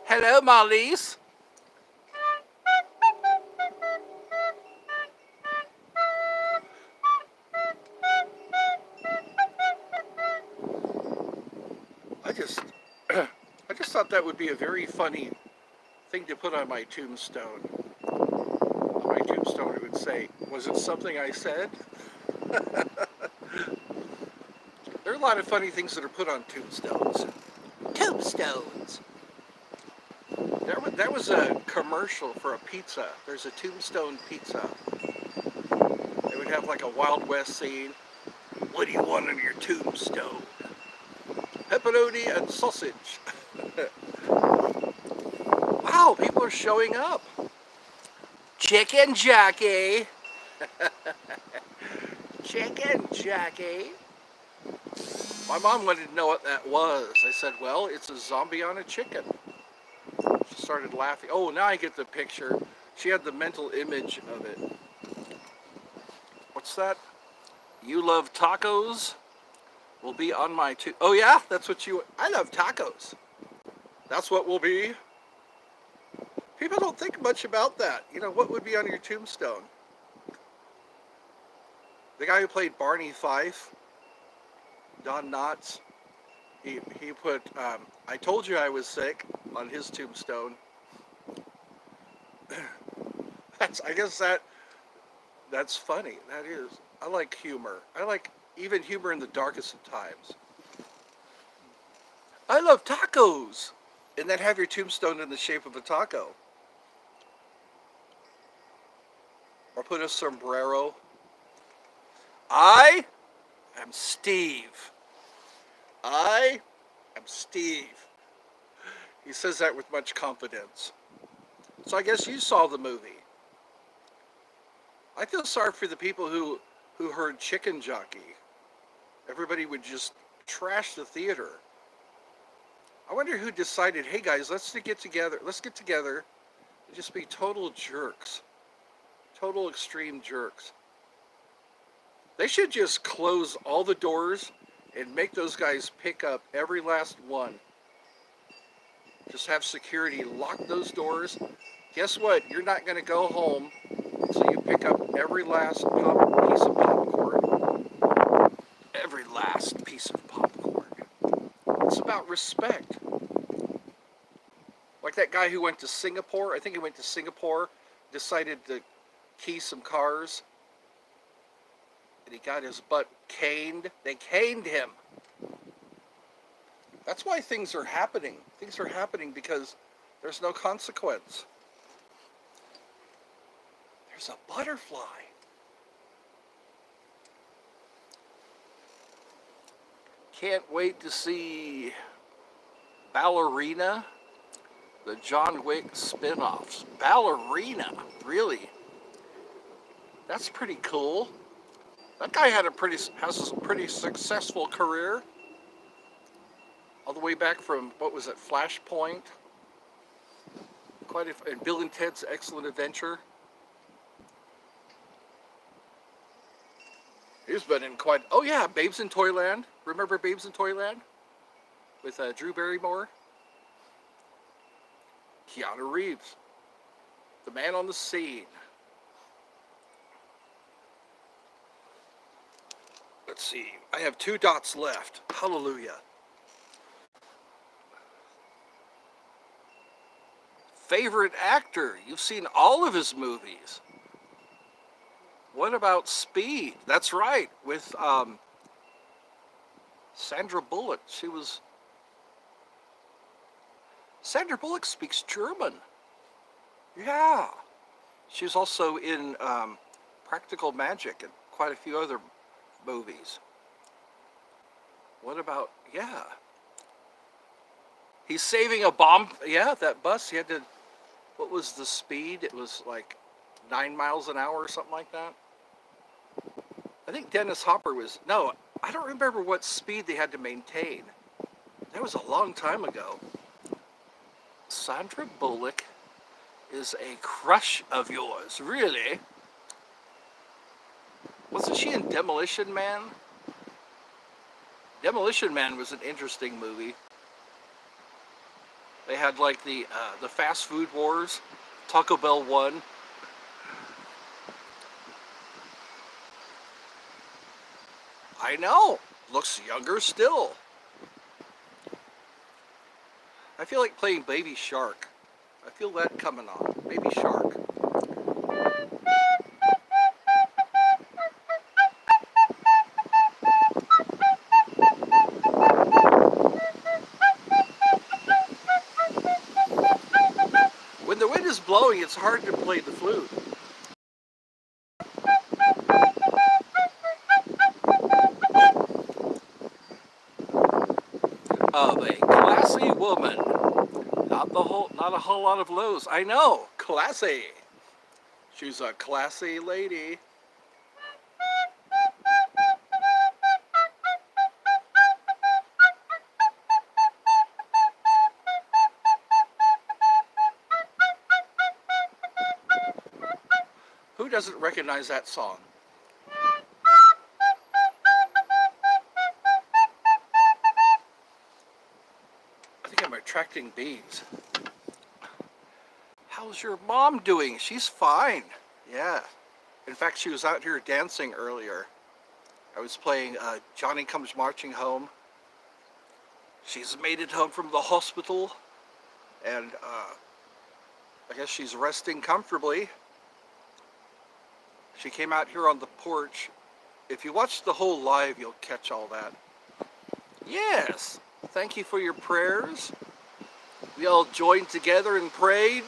Hello, Molly's. I just thought that would be a very funny thing to put on my tombstone. On my tombstone, it would say, "Was it something I said?" There are a lot of funny things that are put on tombstones. Tombstones. That was a commercial for a pizza. There's a Tombstone pizza. They would have like a Wild West scene. What do you want on your tombstone? Pepperoni and sausage. Wow, people are showing up. Chicken Jackie. Chicken Jackie. My mom wanted to know what that was. I said, well, it's a zombie on a chicken. She started laughing. Oh, now I get the picture. She had the mental image of it. What's that? You love tacos? Will be on my oh yeah, that's what I love tacos. That's what will be. People don't think much about that. You know, what would be on your tombstone? The guy who played Barney Fife, Don Knotts, he put, I told you I was sick on his tombstone. I guess that's funny. That is. I like humor. I like even humor in the darkest of times. I love tacos. And then have your tombstone in the shape of a taco. or put a sombrero. I am Steve. I am Steve. He says that with much confidence. So I guess you saw the movie. I feel sorry for the people who heard Chicken Jockey. Everybody would just trash the theater. I wonder who decided, hey guys, let's get together and just be total jerks. Total extreme jerks. They should just close all the doors and make those guys pick up every last one. Just have security lock those doors. Guess what? You're not going to go home until you pick up every last piece of popcorn. Every last piece of popcorn. It's about respect. Like that guy who went to Singapore. I think he went to Singapore, decided to key some cars, and he got his butt caned. They caned him. That's why things are happening. Things are happening because there's no consequence. There's a butterfly. Can't wait to see Ballerina, the John Wick spin-offs. Ballerina, really? That's pretty cool. That guy has a pretty successful career. All the way back from, what was it, Flashpoint? And Bill and Ted's Excellent Adventure. He's been in quite, oh yeah, Babes in Toyland. Remember Babes in Toyland? With Drew Barrymore? Keanu Reeves. The man on the scene. Let's see, I have 2 dots left. Hallelujah. Favorite actor? You've seen all of his movies. What about Speed? That's right, with Sandra Bullock. Sandra Bullock speaks German. Yeah. She was also in Practical Magic and quite a few other movies. What about, yeah. He's saving a bomb. Yeah, that bus, he had to, what was the speed? It was like 9 miles an hour or something like that. I think Dennis Hopper was, no, I don't remember what speed they had to maintain. That was a long time ago. Sandra Bullock is a crush of yours, really? Wasn't she in Demolition Man? Demolition Man was an interesting movie. They had like the fast food wars, Taco Bell 1. I know, looks younger still. I feel like playing Baby Shark. I feel that coming on. Baby Shark. When the wind is blowing, it's hard to play the flute. Of a classy woman. Not a whole lot of lows. I know, classy. She's a classy lady. Who doesn't recognize that song? I think I'm attracting bees. How's your mom doing? She's fine. Yeah. In fact, she was out here dancing earlier. I was playing Johnny Comes Marching Home. She's made it home from the hospital. And I guess she's resting comfortably. She came out here on the porch. If you watch the whole live, you'll catch all that. Yes. Thank you for your prayers. We all joined together and prayed.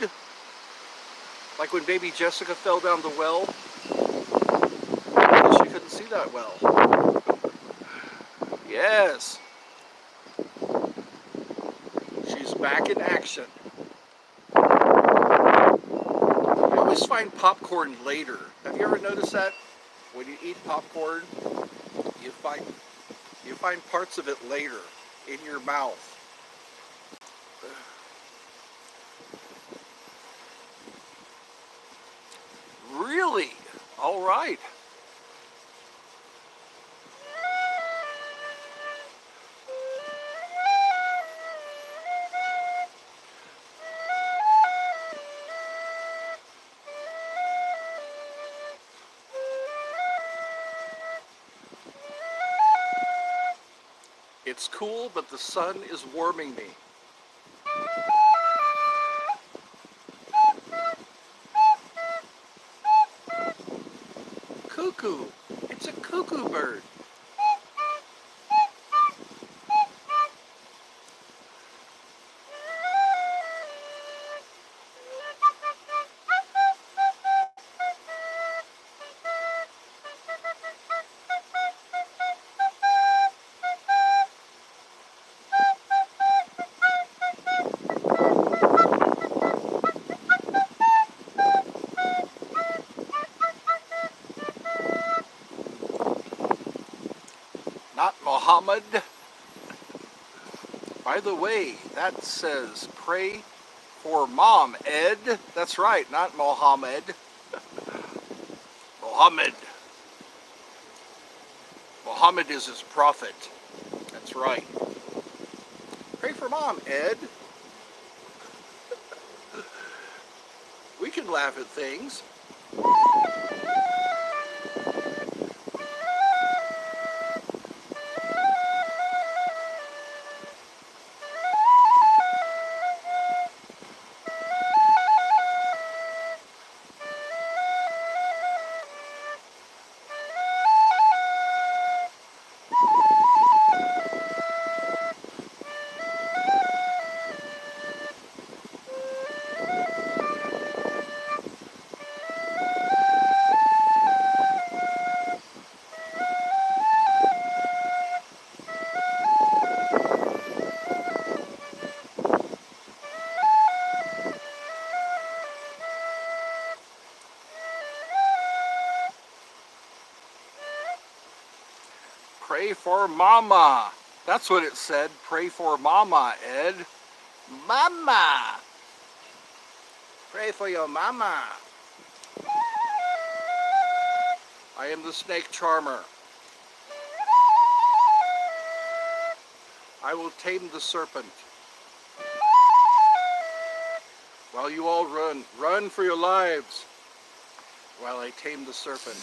Like when baby Jessica fell down the well. that well. Yes, she's back in action. You always find popcorn later. Have you ever noticed that? When you eat popcorn, you find parts of it later in your mouth. Really? All right. It's cool, but the sun is warming me. Cuckoo. It's a cuckoo bird. Not Muhammad. By the way, that says pray for mom, Ed. That's right, not Mohammed. Muhammad. Muhammad is his prophet. That's right. Pray for mom, Ed. We can laugh at things. Pray for mama. That's what it said. Pray for mama, Ed. Mama. Pray for your mama. I am the snake charmer. I will tame the serpent. While you all run, run for your lives while I tame the serpent.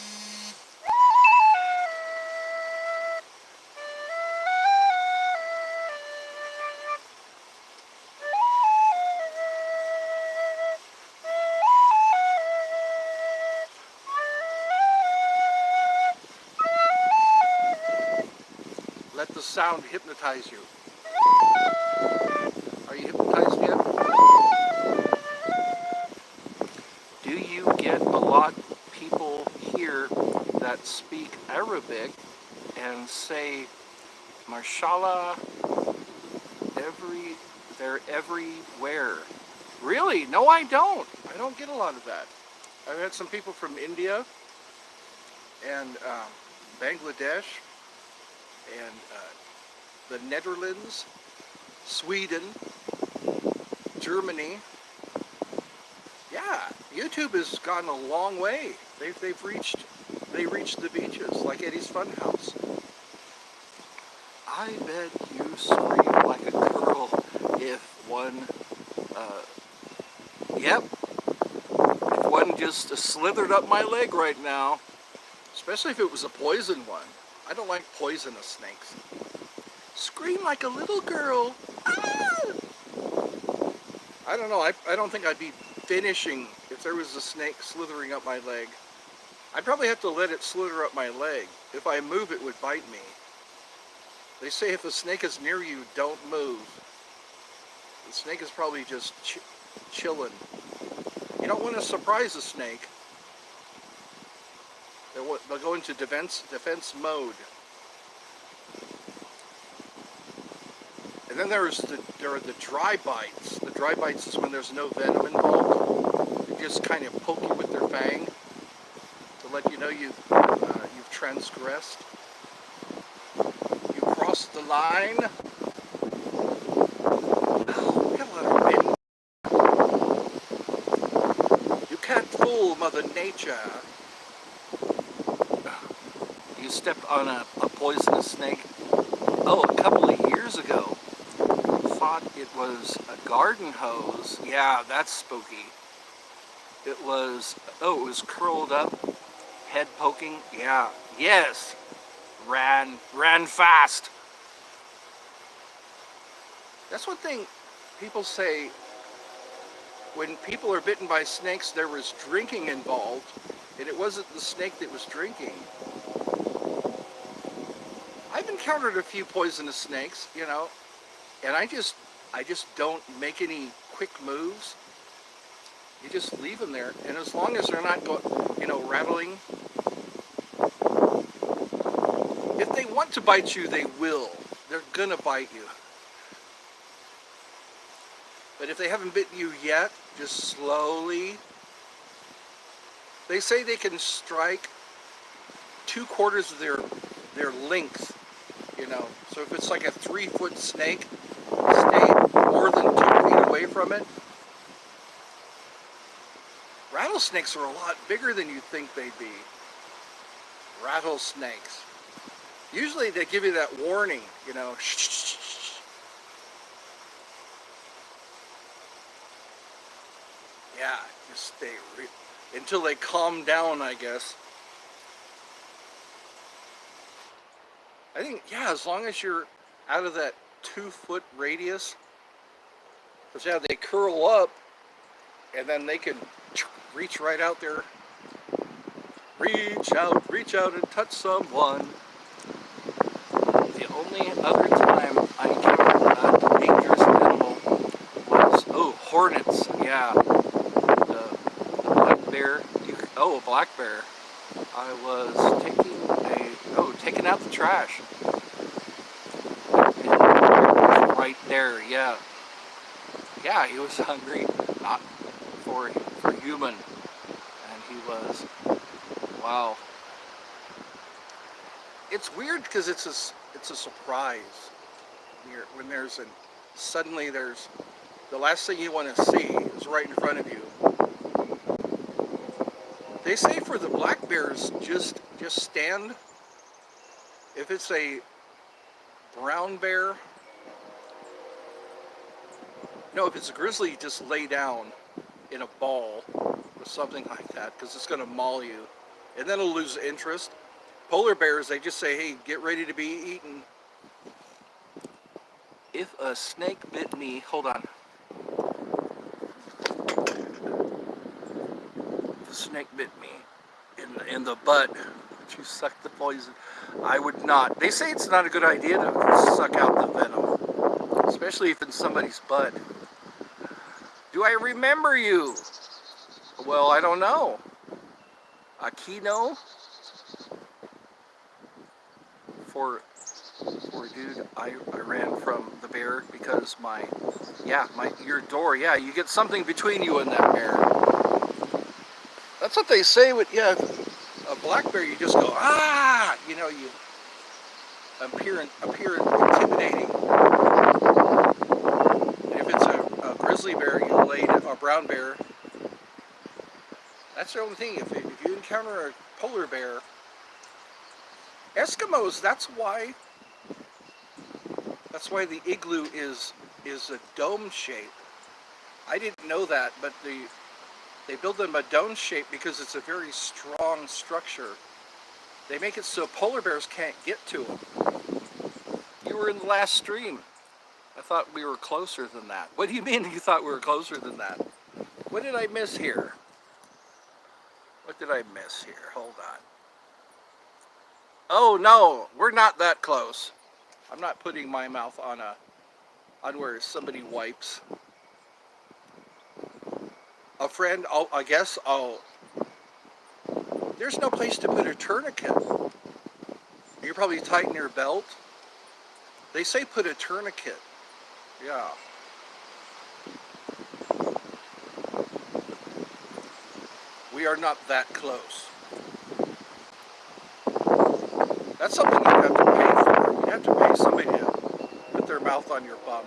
Let the sound hypnotize you. Are you hypnotized yet? Do you get a lot of people here that speak Arabic and say, Mashallah, they're everywhere? Really? No, I don't. I don't get a lot of that. I've had some people from India and Bangladesh and the Netherlands, Sweden, Germany. Yeah, YouTube has gone a long way. They reached the beaches like Eddie's Funhouse. I bet you scream like a girl if one, yep, if one just slithered up my leg right now, especially if it was a poison one. I don't like poisonous snakes. Scream like a little girl. Ah! I don't know, I don't think I'd be finishing if there was a snake slithering up my leg. I'd probably have to let it slither up my leg. If I move, it would bite me. They say if a snake is near you, don't move. The snake is probably just chilling. You don't want to surprise a snake. They'll go into defense mode. And then there are the dry bites. The dry bites is when there's no venom involved. They just kind of poke you with their fang to let you know you've transgressed. You crossed the line. Oh, we got a lot of wind. You can't fool Mother Nature. You stepped on a poisonous snake. Oh, a couple of years ago. Thought it was a garden hose. Yeah, that's spooky. It was curled up, head poking. Yeah, yes. Ran fast. That's one thing people say. When people are bitten by snakes, there was drinking involved, and it wasn't the snake that was drinking. I've encountered a few poisonous snakes, and I just don't make any quick moves. You just leave them there, and as long as they're not rattling. If they want to bite you, they will. They're gonna bite you. But if they haven't bitten you yet, just slowly. They say they can strike 2/4 of their length. So if it's like a 3-foot snake, stay more than 2 feet away from it. Rattlesnakes are a lot bigger than you think they'd be. Rattlesnakes. Usually they give you that warning, shh. Yeah, just stay until they calm down, I guess. I think, yeah, as long as you're out of that 2-foot radius, because yeah, they curl up, and then they can reach right out there. Reach out and touch someone. The only other time I encountered a dangerous animal was, hornets. Yeah, the black bear. A black bear. I was taking out the trash. And he was right there. Yeah. Yeah, he was hungry, not for human, and he was. Wow. It's weird because it's a surprise when suddenly there's the last thing you want to see is right in front of you. They say for the black bears, just stand. If it's a brown bear, no, if it's a grizzly, just lay down in a ball or something like that, because it's going to maul you, and then it'll lose interest. Polar bears, they just say, hey, get ready to be eaten. If a snake bit me, hold on. If a snake bit me in the butt, would you suck the poison? I would not. They say it's not a good idea to suck out the venom, especially if it's somebody's butt. Do I remember you? Well, I don't know. Aquino? For dude, I ran from the bear because your door, yeah, you get something between you and that bear. That's what they say with, a black bear, you just go, ah! You appear intimidating. And if it's a grizzly bear, a brown bear, that's the only thing. If you encounter a polar bear, Eskimos, that's why the igloo is a dome shape. I didn't know that, but they build them a dome shape because it's a very strong structure. They make it so polar bears can't get to them. You were in the last stream. I thought we were closer than that. What do you mean you thought we were closer than that? What did I miss here? What did I miss here? Hold on. Oh no, we're not that close. I'm not putting my mouth on where somebody wipes. A friend, I guess I'll There's no place to put a tourniquet. You probably tighten your belt. They say put a tourniquet. Yeah. We are not that close. That's something you have to pay for. You have to pay somebody to put their mouth on your bum.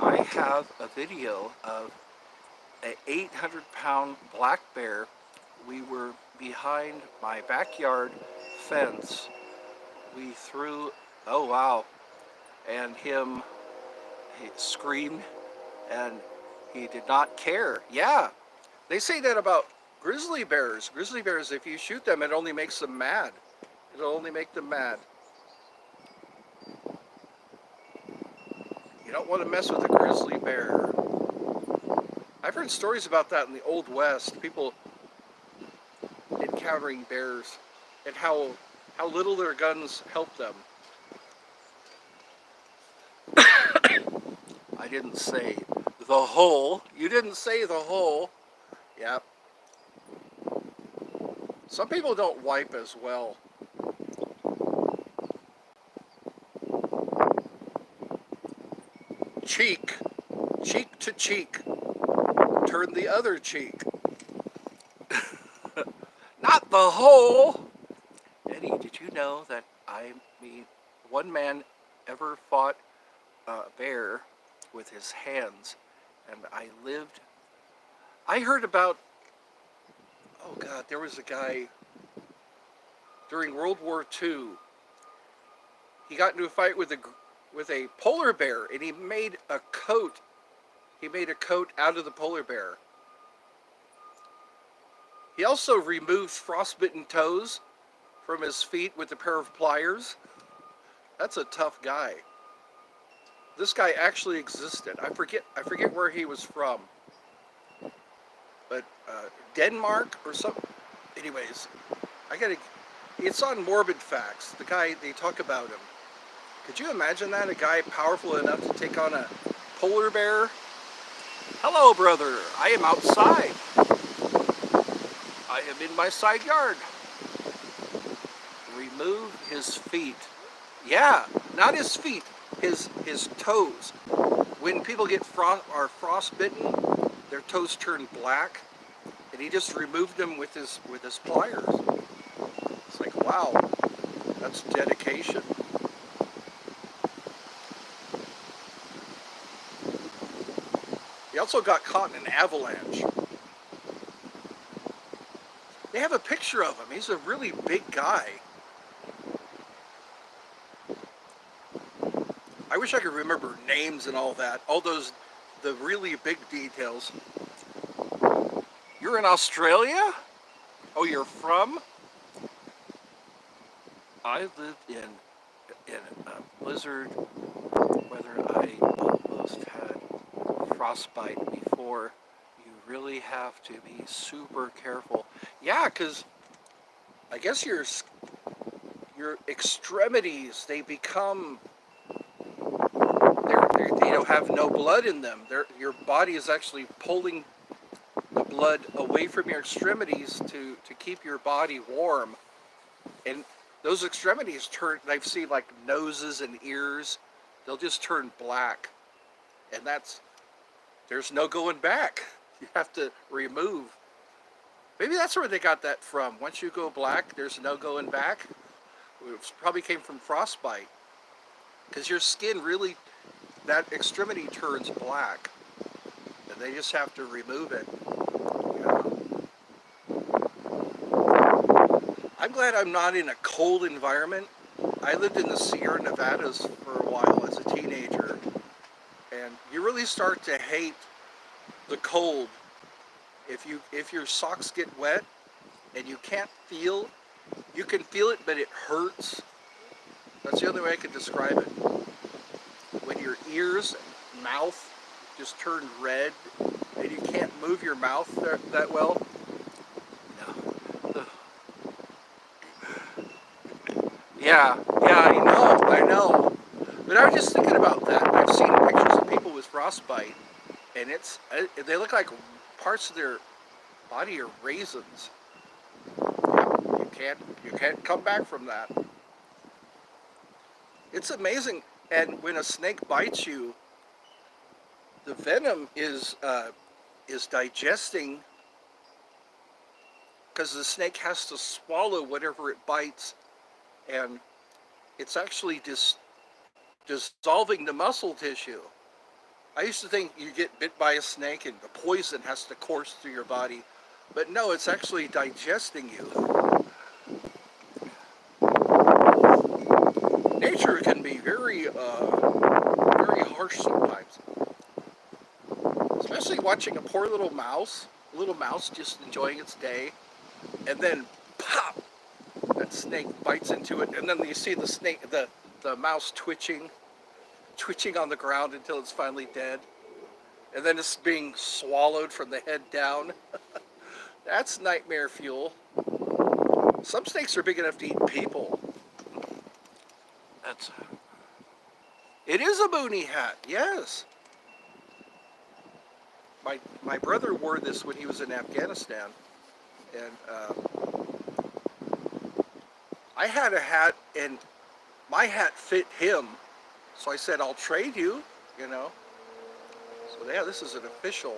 I have a video of an 800-pound black bear. We were behind my backyard fence. We threw, oh wow, and he screamed and he did not care. Yeah, they say that about grizzly bears. Grizzly bears, if you shoot them, it only makes them mad. It'll only make them mad. You don't want to mess with a grizzly bear. I've heard stories about that in the Old West, people encountering bears and how little their guns help them. I didn't say the whole. You didn't say the whole. Yep. Some people don't wipe as well. Cheek to cheek, turn the other cheek. Not the whole. Eddie, did you know that one man ever fought a bear with his hands, and I heard about, oh God, there was a guy during World War II. He got into a fight with a polar bear, and he made a coat. He made a coat out of the polar bear. He also removed frostbitten toes from his feet with a pair of pliers. That's a tough guy. This guy actually existed. I forget where he was from, but Denmark or something. Anyways, it's on Morbid Facts. The guy, they talk about him. Could you imagine that? A guy powerful enough to take on a polar bear? Hello, brother. I am outside. I am in my side yard. Remove his feet. Yeah, not his feet. His toes. When people are frostbitten, their toes turn black, and he just removed them with his pliers. It's like, wow, that's dedication. He also got caught in an avalanche. They have a picture of him. He's a really big guy. I wish I could remember names and all that. The really big details. You're in Australia? Oh, you're from? I lived in a blizzard whether I almost had frostbite before. You really have to be super careful. Yeah, because I guess your extremities, they become, they don't have no blood in them. Your body is actually pulling the blood away from your extremities to keep your body warm. And those extremities I've seen like noses and ears, they'll just turn black. And there's no going back. You have to remove. Maybe that's where they got that from. Once you go black, there's no going back. It probably came from frostbite. Because your skin really, that extremity turns black. And they just have to remove it. Yeah. I'm glad I'm not in a cold environment. I lived in the Sierra Nevadas for a while as a teenager. And you really start to hate the cold. If your socks get wet and you can feel it, but it hurts. That's the only way I can describe it. When your ears and mouth just turn red and you can't move your mouth that well. No. Yeah, I know. But I was just thinking about that. I've seen pictures of people with frostbite, and they look like parts of their body are raisins. You can't come back from that. It's amazing. And when a snake bites you, the venom is digesting because the snake has to swallow whatever it bites, and it's actually dissolving the muscle tissue. I used to think you get bit by a snake and the poison has to course through your body, but no, it's actually digesting you. Nature can be very harsh sometimes, especially watching a poor little mouse just enjoying its day, and then pop, that snake bites into it, and then you see the mouse twitching on the ground until it's finally dead, and then it's being swallowed from the head down. That's nightmare fuel. Some snakes are big enough to eat people. That's It is a boonie hat, yes. My brother wore this when he was in Afghanistan, and I had a hat, and my hat fit him, so I said, I'll trade you, you know. So yeah, this is an official.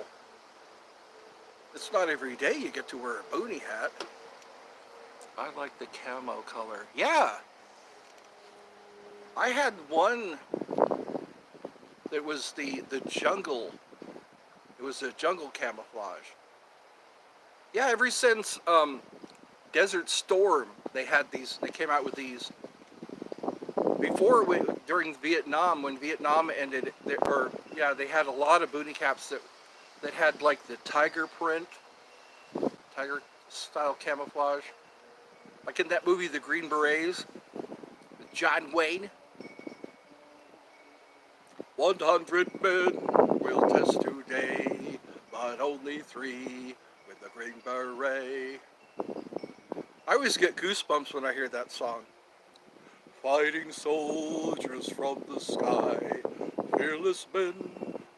It's not every day you get to wear a boonie hat. I like the camo color. Yeah. I had one that was the jungle. It was a jungle camouflage. Yeah, ever since Desert Storm, they came out with these. Before, during Vietnam, when Vietnam ended, they had a lot of boonie caps that had like the tiger print, tiger style camouflage. Like in that movie, The Green Berets, with John Wayne. 100 men will test today, but only 3 with the Green Beret. I always get goosebumps when I hear that song. Fighting soldiers from the sky, fearless men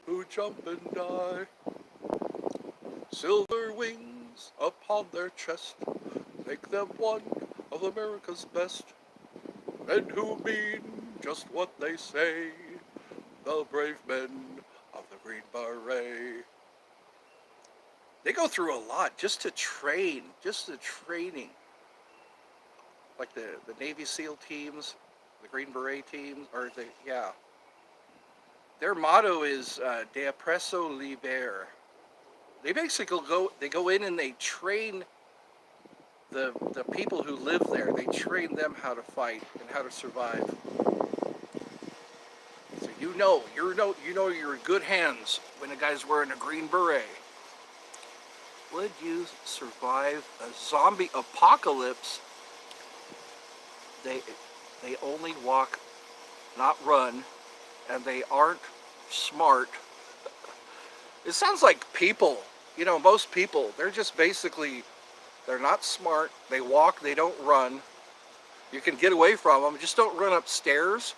who jump and die. Silver wings upon their chest make them one of America's best. Men who mean just what they say, the brave men of the Green Beret. They go through a lot just to train, just the training. Like the Navy SEAL teams, the Green Beret teams, their motto is De Oppresso Liber. They basically go in and they train the people who live there. They train them how to fight and how to survive. So you know you're in good hands when a guy's wearing a Green Beret. Would you survive a zombie apocalypse? They only walk, not run, and they aren't smart. It sounds like people. Most people, they're just basically, they're not smart. They walk, they don't run. You can get away from them, just don't run upstairs.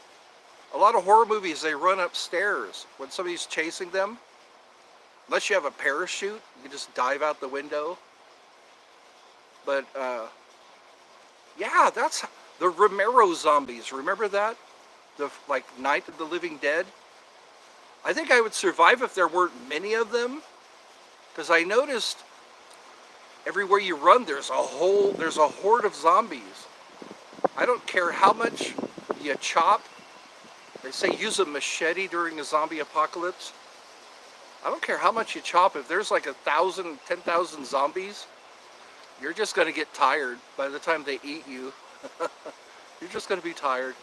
A lot of horror movies, they run upstairs when somebody's chasing them. Unless you have a parachute, you can just dive out the window. But, yeah, that's the Romero zombies. Remember that? Night of the Living Dead? I think I would survive if there weren't many of them. Because I noticed everywhere you run, there's a horde of zombies. I don't care how much you chop. They say use a machete during a zombie apocalypse. I don't care how much you chop. If there's like 1,000, 10,000 zombies, you're just going to get tired by the time they eat you. You're just going to be tired.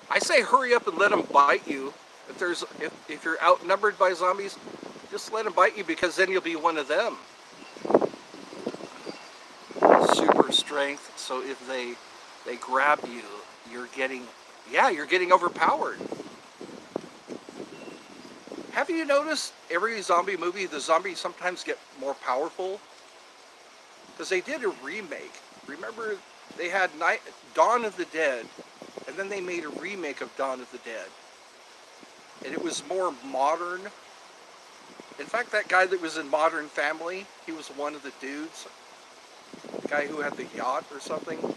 I say hurry up and let them bite you. If you're outnumbered by zombies, just let them bite you, because then you'll be one of them. Super strength, so if they grab you, you're getting overpowered. Have you noticed every zombie movie, the zombies sometimes get more powerful? Because they did a remake. Remember, they had Dawn of the Dead, and then they made a remake of Dawn of the Dead. And it was more modern. In fact, that guy that was in Modern Family, he was one of the dudes. guy who had the yacht or something.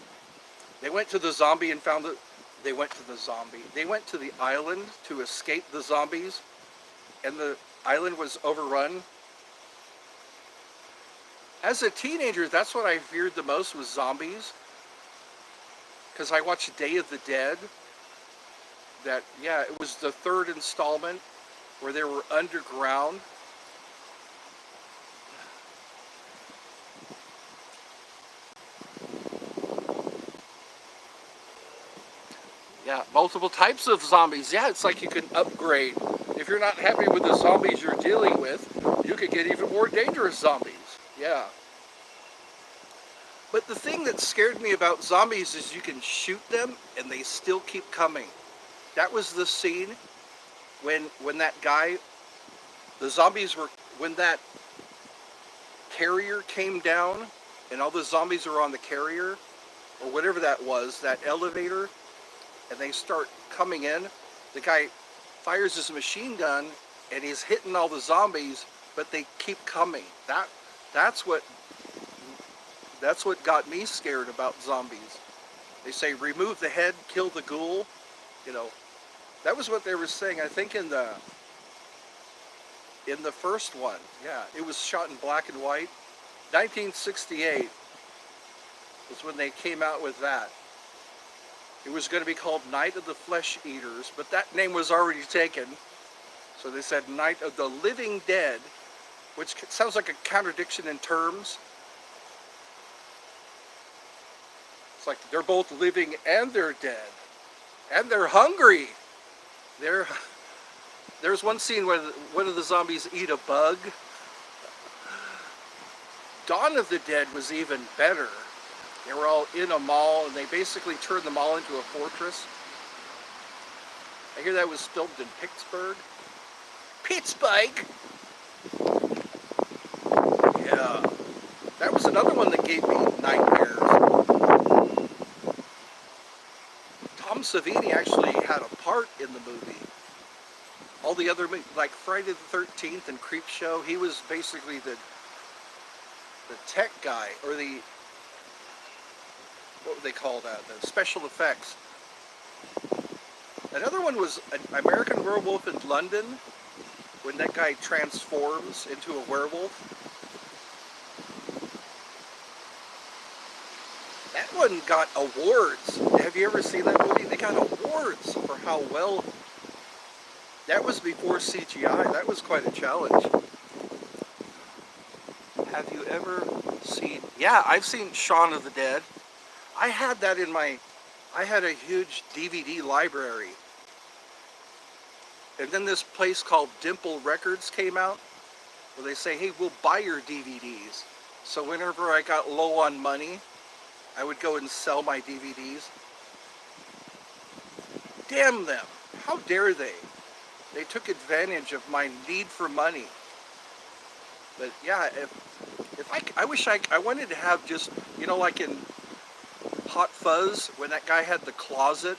They went to the zombie and found that they went to the zombie. They went to the island to escape the zombies, and the island was overrun. As a teenager, that's what I feared the most, was zombies. Because I watched Day of the Dead. That, yeah, it was the third installment where they were underground. Yeah, multiple types of zombies. Yeah, it's like you can upgrade. If you're not happy with the zombies you're dealing with, you could get even more dangerous zombies. Yeah. But the thing that scared me about zombies is you can shoot them and they still keep coming. That was the scene when that guy, the zombies were, when that carrier came down and all the zombies were on the carrier, or whatever that was, that elevator, and they start coming in, the guy fires his machine gun and he's hitting all the zombies, but they keep coming. That's what got me scared about zombies. They say remove the head, kill the ghoul. You know, that was what they were saying. I think in the first one. Yeah, it was shot in black and white. 1968 was when they came out with that. It was going to be called Night of the Flesh Eaters, but that name was already taken. So they said Night of the Living Dead, which sounds like a contradiction in terms. It's like they're both living and they're dead. And they're hungry. There's one scene where one of the zombies eat a bug. Dawn of the Dead was even better. They were all in a mall, and they basically turned the mall into a fortress. I hear that was filmed in Pittsburgh. Pittsburgh! Yeah. That was another one that gave me nightmares. Tom Savini actually had a part in the movie. All the other, like Friday the 13th and Creepshow, he was basically the tech guy, or the, what would they call that? The special effects. Another one was American Werewolf in London, when that guy transforms into a werewolf. That one got awards. Have you ever seen that movie? They got awards for how well. That was before CGI. That was quite a challenge. Have you ever seen... Yeah, I've seen Shaun of the Dead. I had that in my... I had a huge DVD library. And then this place called Dimple Records came out, where they say, hey, we'll buy your DVDs. So whenever I got low on money, I would go and sell my DVDs. Damn them. How dare they? They took advantage of my need for money. But yeah, if I wish I wanted to have just, you know, like in Hot Fuzz, when that guy had the closet,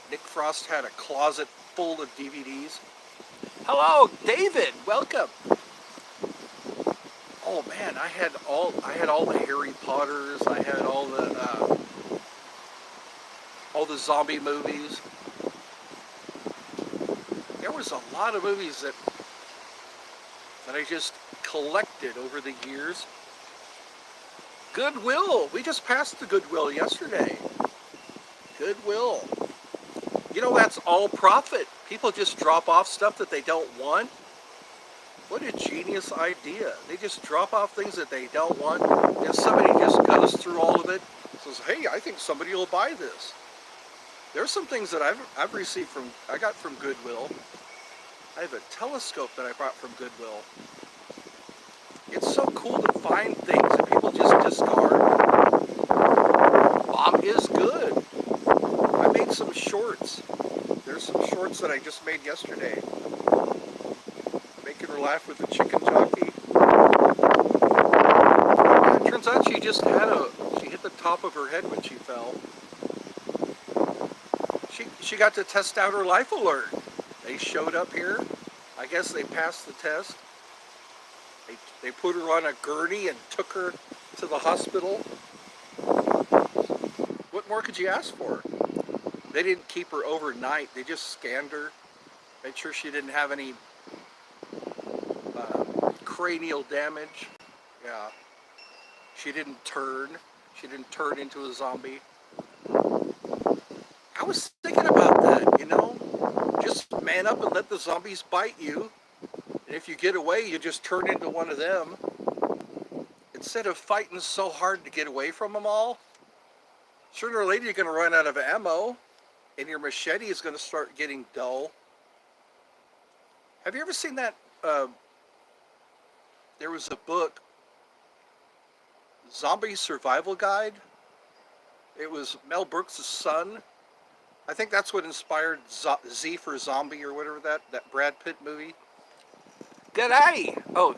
Nick Frost had a closet full of DVDs. Hello, David, welcome. Oh man, I had all the Harry Potters, I had all the zombie movies. There was a lot of movies that I just collected over the years. Goodwill. We just passed the Goodwill yesterday. Goodwill. You know, that's all profit. People just drop off stuff that they don't want. What a genius idea. They just drop off things that they don't want, and somebody just goes through all of it, says, hey, I think somebody will buy this. There's some things that I've received I got from Goodwill. I have a telescope that I brought from Goodwill. It's so cool to find things that people just discard. Mom is good. I made some shorts. There's some shorts that I just made yesterday. Making her laugh with the chicken jockey. Yeah, it turns out she hit the top of her head when she fell. She got to test out her life alert. They showed up here. I guess they passed the test. They put her on a gurney and took her to the hospital. more could you ask for? They didn't keep her overnight. They just scanned her, made sure she didn't have any cranial damage. Yeah, she didn't turn. She didn't turn into a zombie. I was thinking about that, you know? Just man up and let the zombies bite you. And if you get away, you just turn into one of them. Instead of fighting so hard to get away from them all, sooner or later you're going to run out of ammo and your machete is going to start getting dull. Have you ever seen that? There was a book, Zombie Survival Guide. It was Mel Brooks' son. I think that's what inspired Z for Zombie or whatever that Brad Pitt movie. G'day! Oh,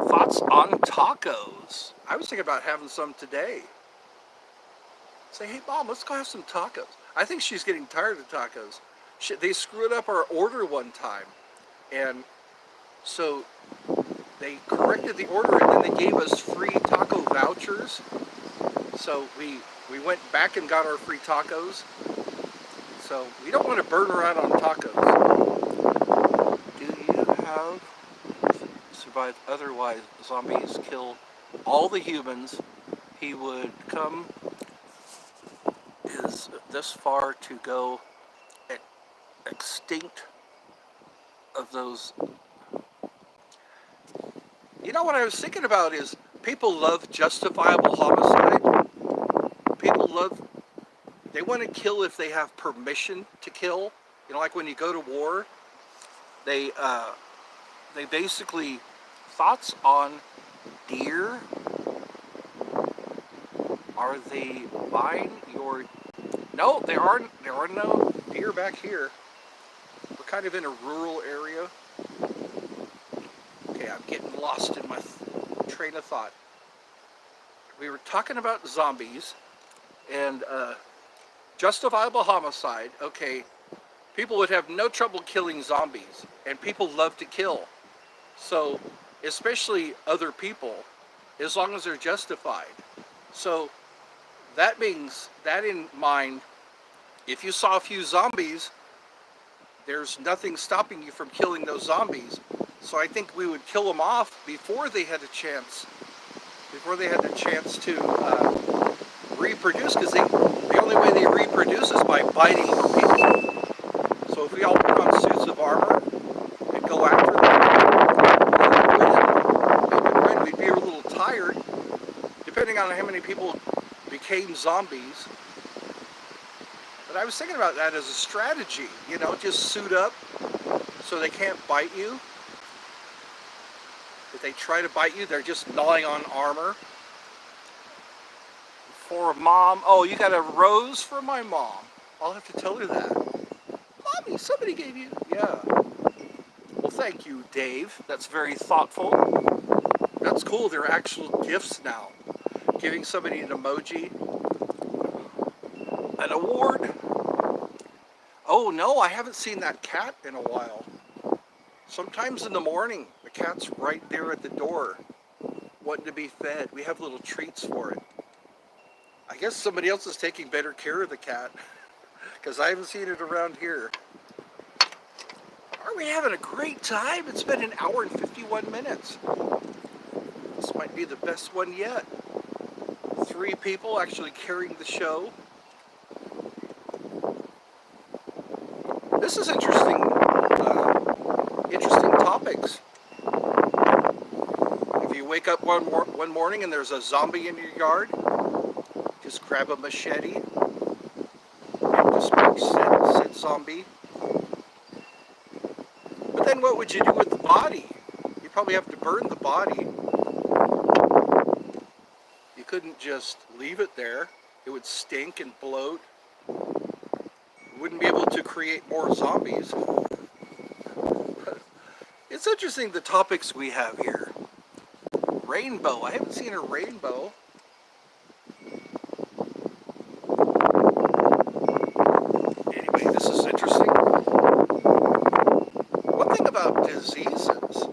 thoughts on tacos. I was thinking about having some today. Say, hey Mom, let's go have some tacos. I think she's getting tired of tacos. They screwed up our order one time. And so they corrected the order and then they gave us free taco vouchers. So we went back and got our free tacos. So we don't want to burn her out on tacos. Do you have survived otherwise? Zombies kill all the humans. He would come is this far to go extinct of those. You know what I was thinking about is people love justifiable homicide. People love, they want to kill if they have permission to kill. You know, like when you go to war, they basically, thoughts on deer. Are they buying your? No, there are no deer back here. We're kind of in a rural area. Okay, I'm getting lost in my train of thought. We were talking about zombies and justifiable homicide. Okay, people would have no trouble killing zombies, and people love to kill. So, especially other people, as long as they're justified. So, that means, that in mind, if you saw a few zombies, there's nothing stopping you from killing those zombies. So I think we would kill them off before they had a chance, to reproduce, because the only way they reproduce is by biting more people. So if we all put on suits of armor and go after them, we'd be a little tired, depending on how many people became zombies. But I was thinking about that as a strategy, you know, just suit up so they can't bite you. If they try to bite you, they're just gnawing on armor. For Mom, oh, you got a rose for my mom. I'll have to tell her that. Mommy, somebody gave you, yeah. Well, thank you, Dave. That's very thoughtful. That's cool, they're actual gifts now. Giving somebody an emoji. An award. Oh no, I haven't seen that cat in a while. Sometimes in the morning, the cat's right there at the door, wanting to be fed. We have little treats for it. I guess somebody else is taking better care of the cat, because I haven't seen it around here. Are we having a great time? It's been an hour and 51 minutes. This might be the best one yet. 3 people actually carrying the show. This is interesting. Interesting topics. If you wake up one morning and there's a zombie in your yard, just grab a machete and just said zombie. But then what would you do with the body? You probably have to burn the body. You couldn't just leave it there. It would stink and bloat. You wouldn't be able to create more zombies. It's interesting the topics we have here. Rainbow. I haven't seen a rainbow. Anyway, this is interesting. One thing about diseases,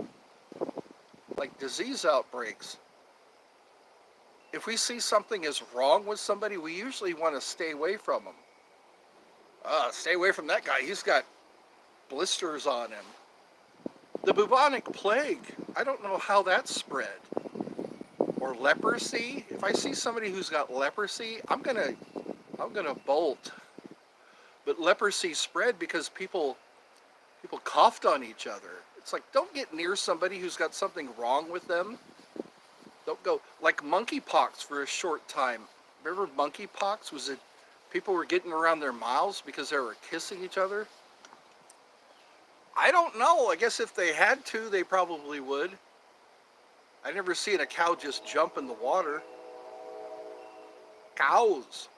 like disease outbreaks, if we see something is wrong with somebody, we usually want to stay away from them. Stay away from that guy. He's got blisters on him. The bubonic plague, I don't know how that spread. Or leprosy. If I see somebody who's got leprosy, I'm gonna bolt. But leprosy spread because people coughed on each other. It's like, don't get near somebody who's got something wrong with them. Don't go. Like monkeypox for a short time. Remember monkeypox? Was it people were getting around their mouths because they were kissing each other? I don't know. I guess if they had to, they probably would. I never seen a cow just jump in the water. Cows.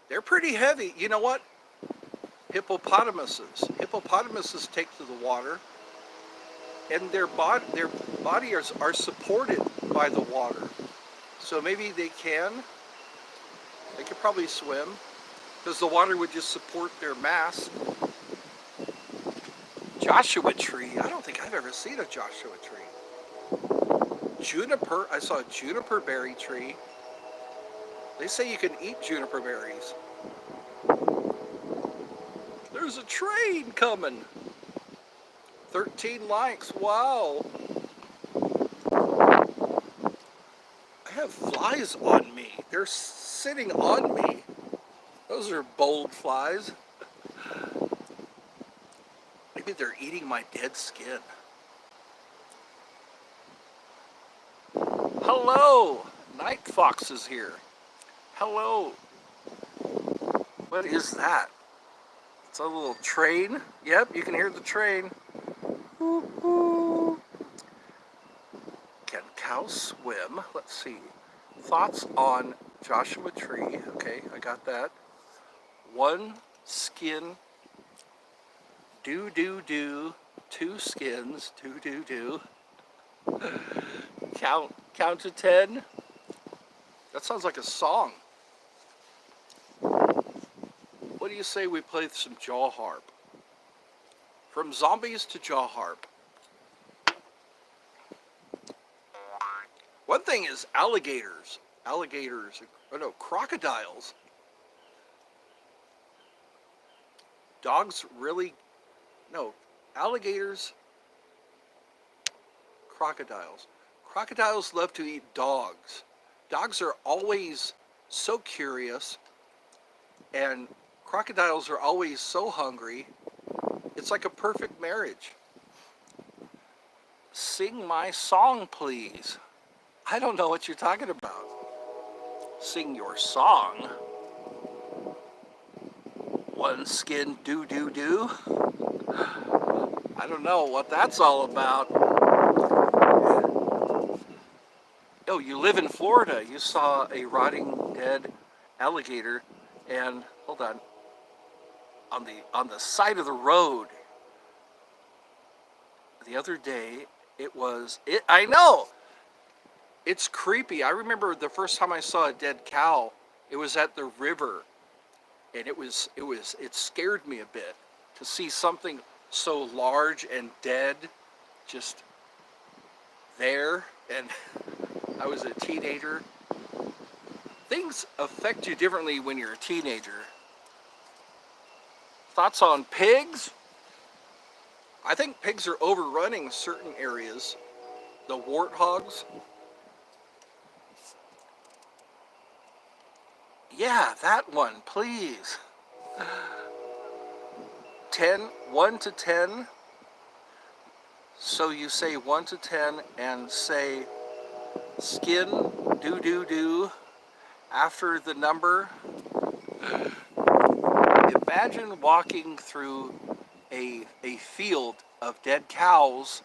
They're pretty heavy. You know what? Hippopotamuses. Hippopotamuses take to the water, and their bodies are supported by the water. So maybe they could probably swim, because the water would just support their mass. Joshua tree. I don't think I've ever seen a Joshua tree. Juniper. I saw a juniper berry tree. They say you can eat juniper berries. There's a train coming. 13 likes. Wow. I have flies on me. They're sitting on me. Those are bold flies. Maybe they're eating my dead skin. Hello. Night Fox is here. Hello. What is that? It's a little train. Yep, you can hear the train. Can cows swim? Let's see. Thoughts on Joshua tree. Okay, I got that. One skin. Do, do, do. Two skins. Do, do, do. Count to 10. That sounds like a song. What do you say we play some jaw harp? From zombies to jaw harp. One thing is alligators. Crocodiles. Dogs really, no, alligators, crocodiles. Crocodiles love to eat dogs. Dogs are always so curious, and crocodiles are always so hungry. It's like a perfect marriage. Sing my song, please. I don't know what you're talking about. Sing your song. One skin do do do. I don't know what that's all about. Oh, you live in Florida. You saw a rotting dead alligator, and hold on the side of the road. The other day, I know. It's creepy. I remember the first time I saw a dead cow, it was at the river, and it scared me a bit to see something so large and dead just there, and I was a teenager. Things affect you differently when you're a teenager. Thoughts on pigs? I think pigs are overrunning certain areas. The warthogs. Yeah, that one, please. 1 to 10. So you say 1 to 10 and say skin, do, do, do, after the number. Imagine walking through a field of dead cows.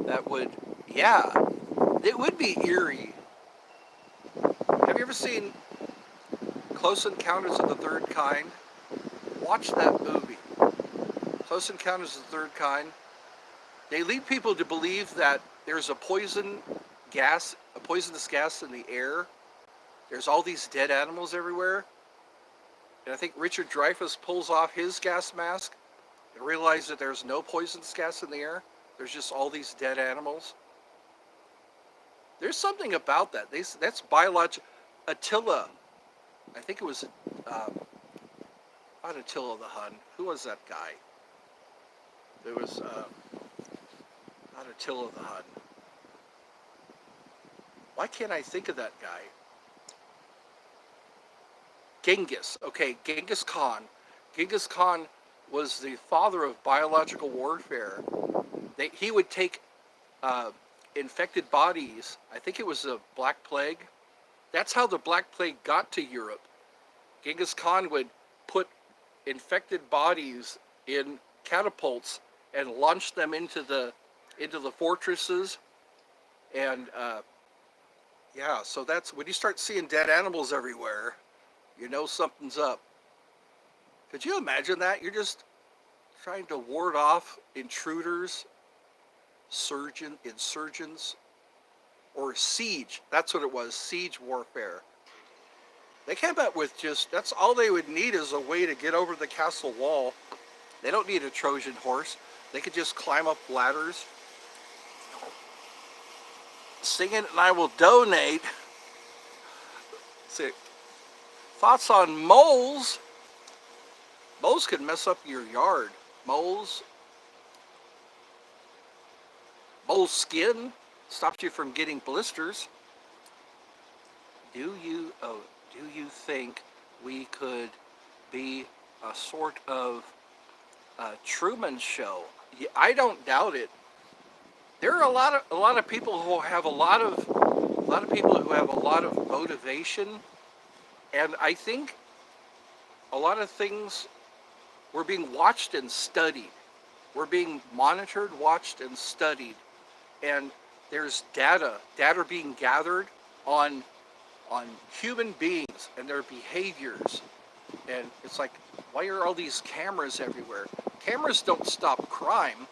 That would, yeah, it would be eerie. Have you ever seen Close Encounters of the Third Kind? Watch that movie. Close Encounters of the Third Kind. They lead people to believe that there's a poisonous gas in the air. There's all these dead animals everywhere. And I think Richard Dreyfuss pulls off his gas mask and realizes that there's no poisonous gas in the air. There's just all these dead animals. There's something about that. That's biological. Attila, I think it was not Attila the Hun. Who was that guy? There was not Attila the Hun. Why can't I think of that guy? Genghis. Okay, Genghis Khan. Genghis Khan was the father of biological warfare. He would take infected bodies. I think it was the Black Plague. That's how the Black Plague got to Europe. Genghis Khan would put infected bodies in catapults and launch them into the fortresses. And yeah, so that's when you start seeing dead animals everywhere, you know something's up. Could you imagine that? You're just trying to ward off intruders, insurgents, or siege. That's what it was, siege warfare. They came up with that's all they would need is a way to get over the castle wall. They don't need a Trojan horse. They could just climb up ladders. Sing it and I will donate. See, thoughts on moles? Moles could mess up your yard. Moles skin stops you from getting blisters. Do you think we could be a sort of Truman Show? Yeah, I don't doubt it. There are a lot of people who have a lot of motivation, and I think a lot of things we're being watched and studied. We're being monitored, watched, and studied, and there's data being gathered on human beings and their behaviors. And it's like, why are all these cameras everywhere? Cameras don't stop crime.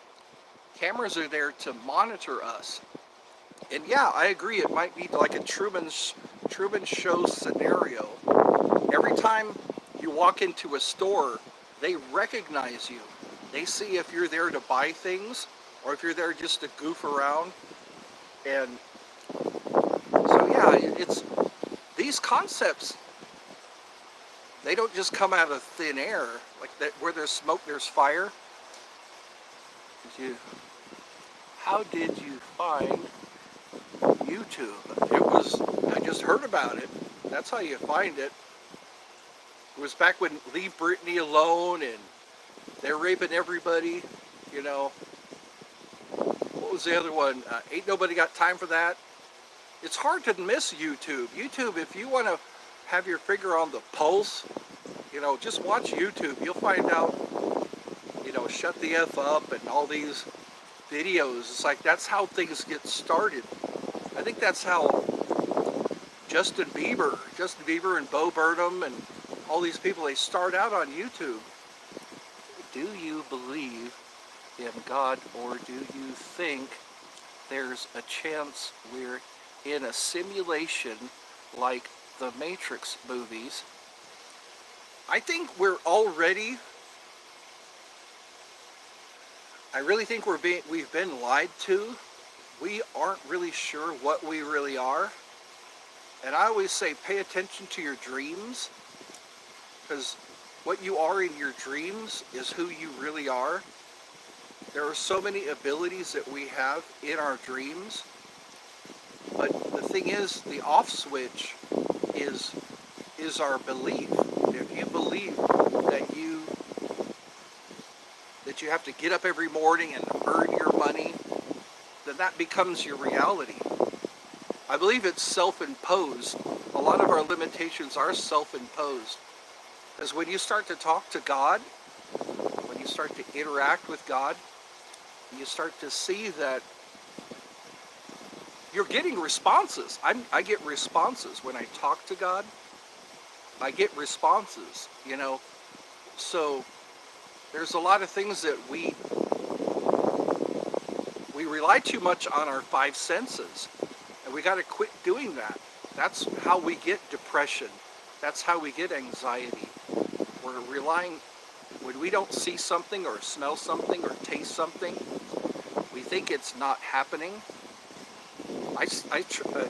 Cameras are there to monitor us. And yeah, I agree, it might be like a Truman Show scenario. Every time you walk into a store, they recognize you. They see if you're there to buy things or if you're there just to goof around. And so yeah, it's these concepts, they don't just come out of thin air. Like that, where there's smoke, there's fire. How did you find YouTube? I just heard about it. That's how you find it. It was back when Leave Britney Alone and they're raping everybody, you know. What was the other one? Ain't Nobody Got Time for That. It's hard to miss YouTube. YouTube, if you want to have your finger on the pulse, you know, just watch YouTube. You'll find out, you know, Shut the F Up and all these videos. It's like that's how things get started. I think that's how Justin Bieber and Bo Burnham and all these people, they start out on YouTube. Do you believe in God, or do you think there's a chance we're in a simulation like the Matrix movies? I think I really think we've been lied to. We aren't really sure what we really are. And I always say, pay attention to your dreams, because what you are in your dreams is who you really are. There are so many abilities that we have in our dreams, but the thing is, the off switch is our belief. If you believe that you have to get up every morning and earn your money, then that becomes your reality. I believe it's self-imposed. A lot of our limitations are self-imposed. Because when you start to talk to God, when you start to interact with God, you start to see that you're getting responses. I get responses when I talk to God. I get responses, you know. So there's a lot of things that we rely too much on our five senses, and we got to quit doing that. That's how we get depression. That's how we get anxiety. We're relying, when we don't see something or smell something or taste something, we think it's not happening.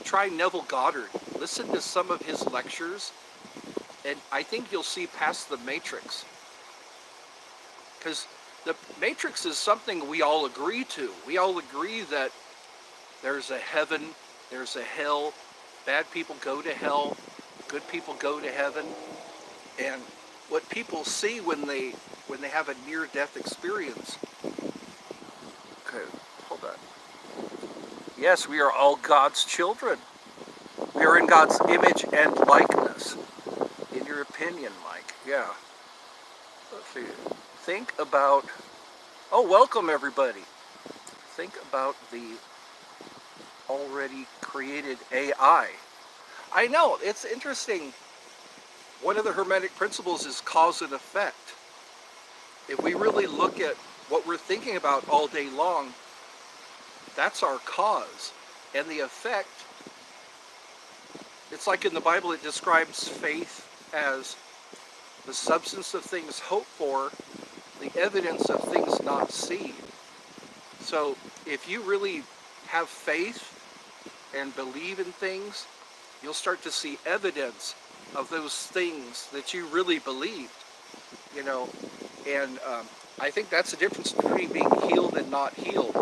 try Neville Goddard. Listen to some of his lectures, and I think you'll see past the Matrix. Because the Matrix is something we all agree to. We all agree that there's a heaven, there's a hell, bad people go to hell, good people go to heaven. And what people see when they have a near-death experience. Okay, hold on. Yes, we are all God's children. We are in God's image and likeness. In your opinion, Mike. Yeah. Let's see. Think about... Oh, welcome, everybody. Think about the already created AI. I know, it's interesting. One of the Hermetic principles is cause and effect. If we really look at what we're thinking about all day long, that's our cause. And the effect, it's like in the Bible, it describes faith as the substance of things hoped for, the evidence of things not seen. So if you really have faith and believe in things, you'll start to see evidence of those things that you really believed, you know. And I think that's the difference between being healed and not healed.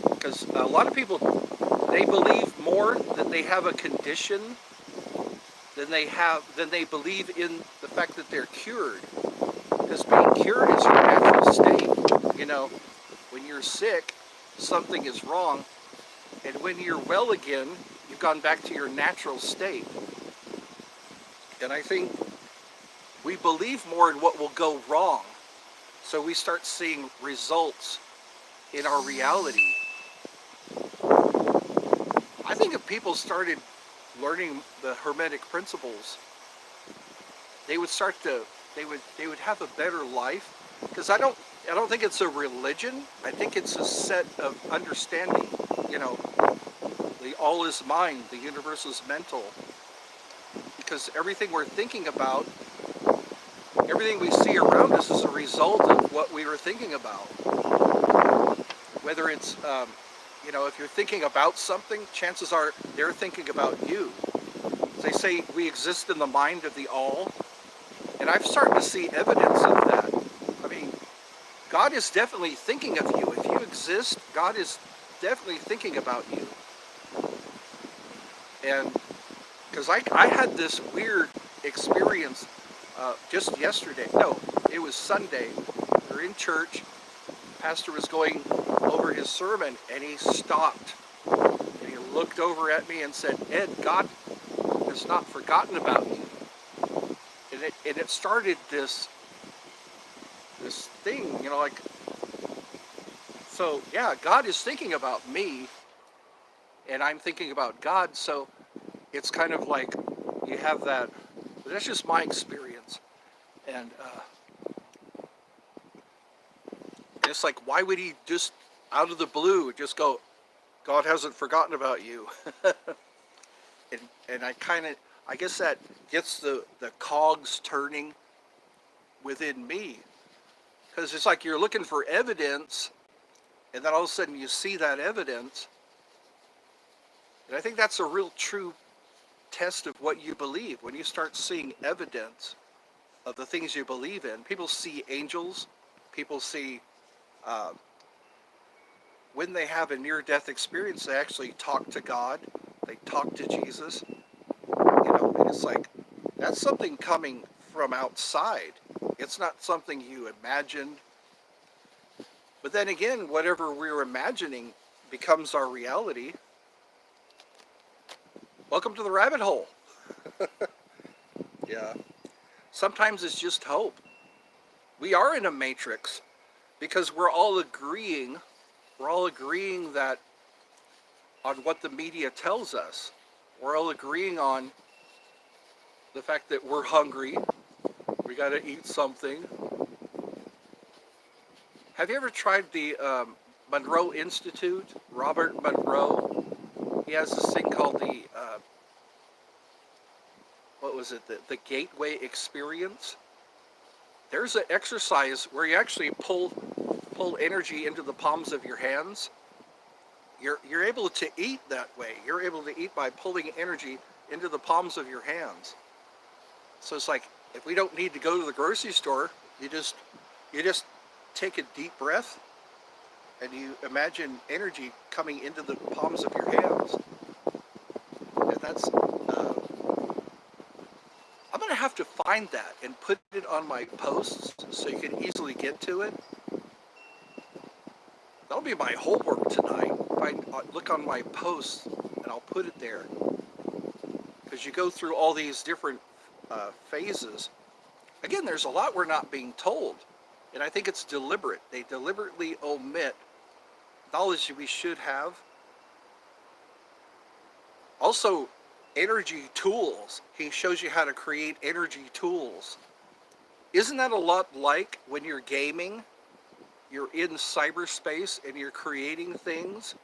Because a lot of people, they believe more that they have a condition than they believe in the fact that they're cured. Because being cured is your natural state. You know, when you're sick, something is wrong. And when you're well again, you've gone back to your natural state. And I think we believe more in what will go wrong. So we start seeing results in our reality. I think if people started learning the Hermetic principles, they would have a better life. Because I don't think it's a religion. I think it's a set of understanding. You know, the all is mind, the universe is mental. Because everything we're thinking about, everything we see around us is a result of what we were thinking about. Whether it's, you know, if you're thinking about something, chances are they're thinking about you. They say we exist in the mind of the all, and I've started to see evidence of that. I mean, God is definitely thinking of you. If you exist, God is definitely thinking about you. And because I had this weird experience just yesterday. No, it was Sunday. We were in church. The pastor was going over his sermon, and he stopped. And he looked over at me and said, "Ed, God has not forgotten about you." And it started this thing, you know, like, so yeah, God is thinking about me, and I'm thinking about God. So it's kind of like you have that. That's just my experience, and it's like, why would he just out of the blue just go, God hasn't forgotten about you? and I guess that gets the cogs turning within me, because it's like you're looking for evidence, and then all of a sudden you see that evidence, and I think that's a real true test of what you believe. When you start seeing evidence of the things you believe in, people see angels, people see, when they have a near-death experience, they actually talk to God, they talk to Jesus, you know, and it's like, that's something coming from outside. It's not something you imagined. But then again, whatever we're imagining becomes our reality. Welcome to the rabbit hole. Yeah. Sometimes it's just hope. We are in a matrix because we're all agreeing that on what the media tells us. We're all agreeing on the fact that we're hungry. We got to eat something. Have you ever tried the Monroe Institute? Robert Monroe. He has this thing called the what was it? The Gateway Experience. There's an exercise where you actually pull energy into the palms of your hands, You're able to eat that way. You're able to eat by pulling energy into the palms of your hands. So it's like if we don't need to go to the grocery store, you just take a deep breath and you imagine energy coming into the palms of your hands. And that's I'm gonna have to find that and put it on my posts so you can easily get to it. That'll be my homework tonight. If I look on my posts and I'll put it there, because you go through all these different phases. Again, there's a lot we're not being told, and I think it's deliberate. They deliberately omit knowledge we should have. Also, energy tools. He shows you how to create energy tools. Isn't that a lot like when you're gaming? You're in cyberspace and you're creating things.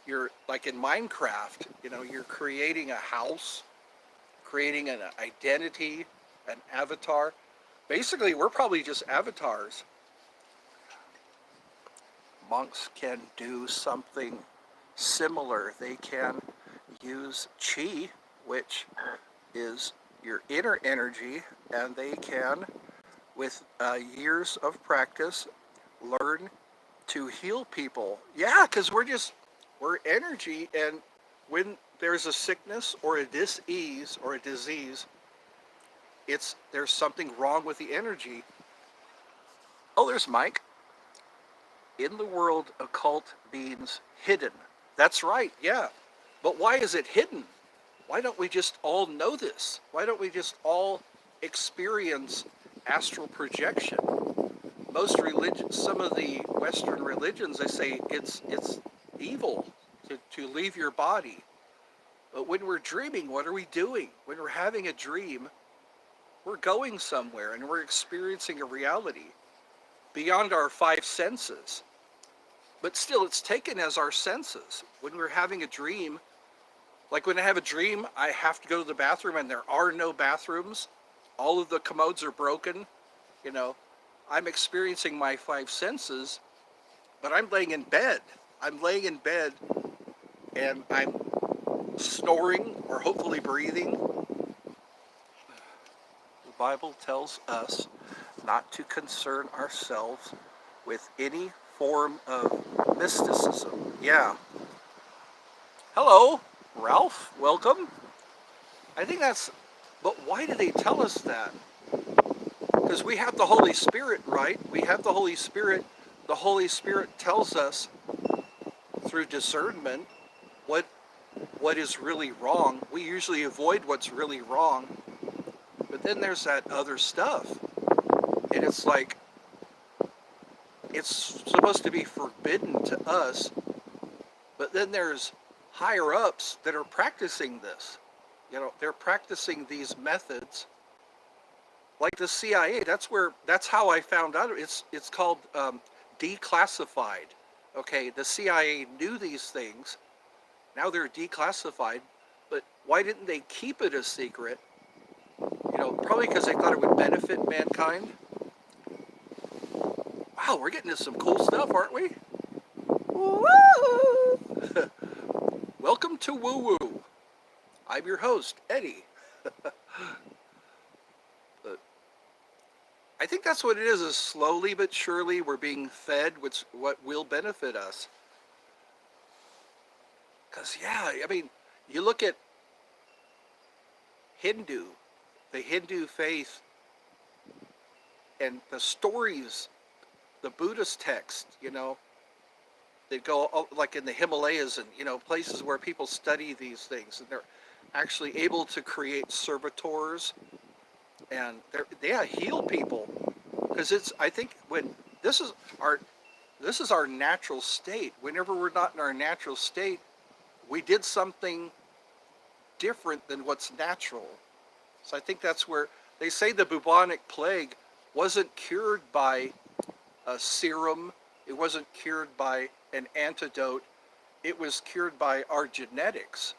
You're like in Minecraft, you're creating a house, creating an identity, an avatar. Basically, we're probably just avatars. Monks can do something similar. They can use chi, which is your inner energy, and they can, with years of practice, learn to heal people. Yeah, because we're energy, and when there's a sickness or a dis-ease or a disease, there's something wrong with the energy. Oh, there's Mike. In the world, occult means hidden. That's right, yeah. But why is it hidden? Why don't we just all know this? Why don't we just all experience astral projection? Most religions, some of the Western religions, they say it's evil to leave your body. But when we're dreaming, what are we doing? When we're having a dream, we're going somewhere and we're experiencing a reality beyond our five senses. But still, it's taken as our senses. When we're having a dream, like when I have a dream, I have to go to the bathroom and there are no bathrooms. All of the commodes are broken. I'm experiencing my five senses, but I'm laying in bed. I'm laying in bed and I'm snoring or hopefully breathing. The Bible tells us not to concern ourselves with any form of mysticism. Yeah. Hello, Ralph. Welcome. I think but why do they tell us that? Because we have the Holy Spirit, right? We have the Holy Spirit. The Holy Spirit tells us through discernment what is really wrong. We usually avoid what's really wrong. But then there's that other stuff. And it's like, it's supposed to be forbidden to us. But then there's higher ups that are practicing this. They're practicing these methods. Like the CIA, that's how I found out. It's called declassified. Okay, the CIA knew these things. Now they're declassified, but why didn't they keep it a secret? Probably because they thought it would benefit mankind. Wow, we're getting to some cool stuff, aren't we? Woo! Welcome to Woo Woo. I'm your host, Eddie. I think that's what it is slowly but surely we're being fed what will benefit us. Because, you look at the Hindu faith, and the stories, the Buddhist text, they go like in the Himalayas and, places where people study these things, and they're actually able to create servitors, and they heal people. Because I think when this is our natural state. Whenever we're not in our natural state, we did something different than what's natural. So I think that's where they say the bubonic plague wasn't cured by a serum. It wasn't cured by an antidote. It was cured by our genetics.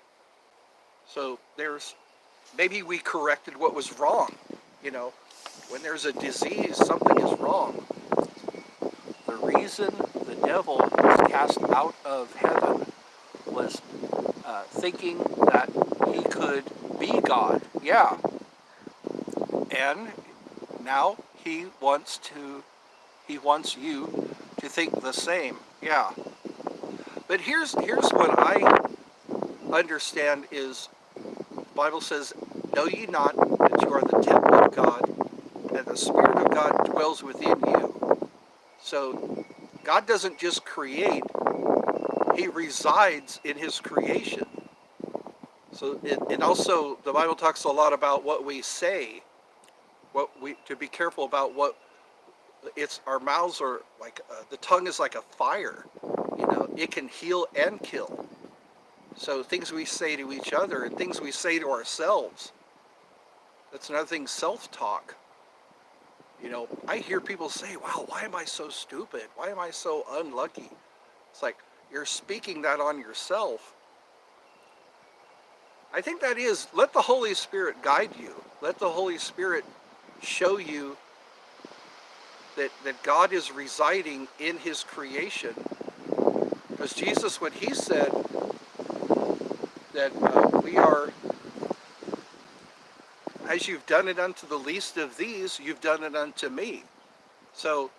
So maybe we corrected what was wrong. When there's a disease, something is wrong. The reason the devil was cast out of heaven was thinking that he could be God. Yeah. And now he wants you to think the same. Yeah. But here's what I understand is the Bible says, "Know ye not that you are the temple of God, and the Spirit of God dwells within you?" So God doesn't just create, he resides in his creation. So and also the Bible talks a lot about what we say, to be careful about what it's, our mouths are like, the tongue is like a fire, it can heal and kill. So things we say to each other and things we say to ourselves, that's another thing, self-talk. I hear people say, wow, why am I so stupid? Why am I so unlucky? It's like, you're speaking that on yourself. I think that is, let the Holy Spirit guide you. Let the Holy Spirit show you that God is residing in his creation. Because Jesus, when he said that we are, as you've done it unto the least of these, you've done it unto me. So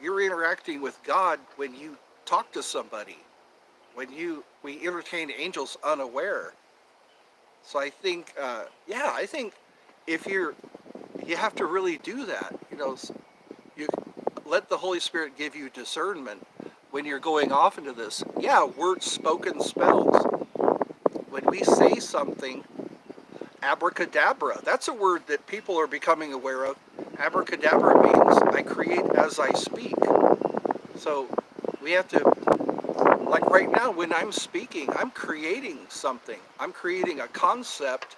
you're interacting with God when you talk to somebody, when we entertain angels unaware. So I think, I think if you have to really do that, you let the Holy Spirit give you discernment when you're going off into this. Yeah, words spoken spells. When we say something, abracadabra, that's a word that people are becoming aware of. Abracadabra means I create as I speak. So we have to, like right now when I'm speaking, I'm creating something. I'm creating a concept,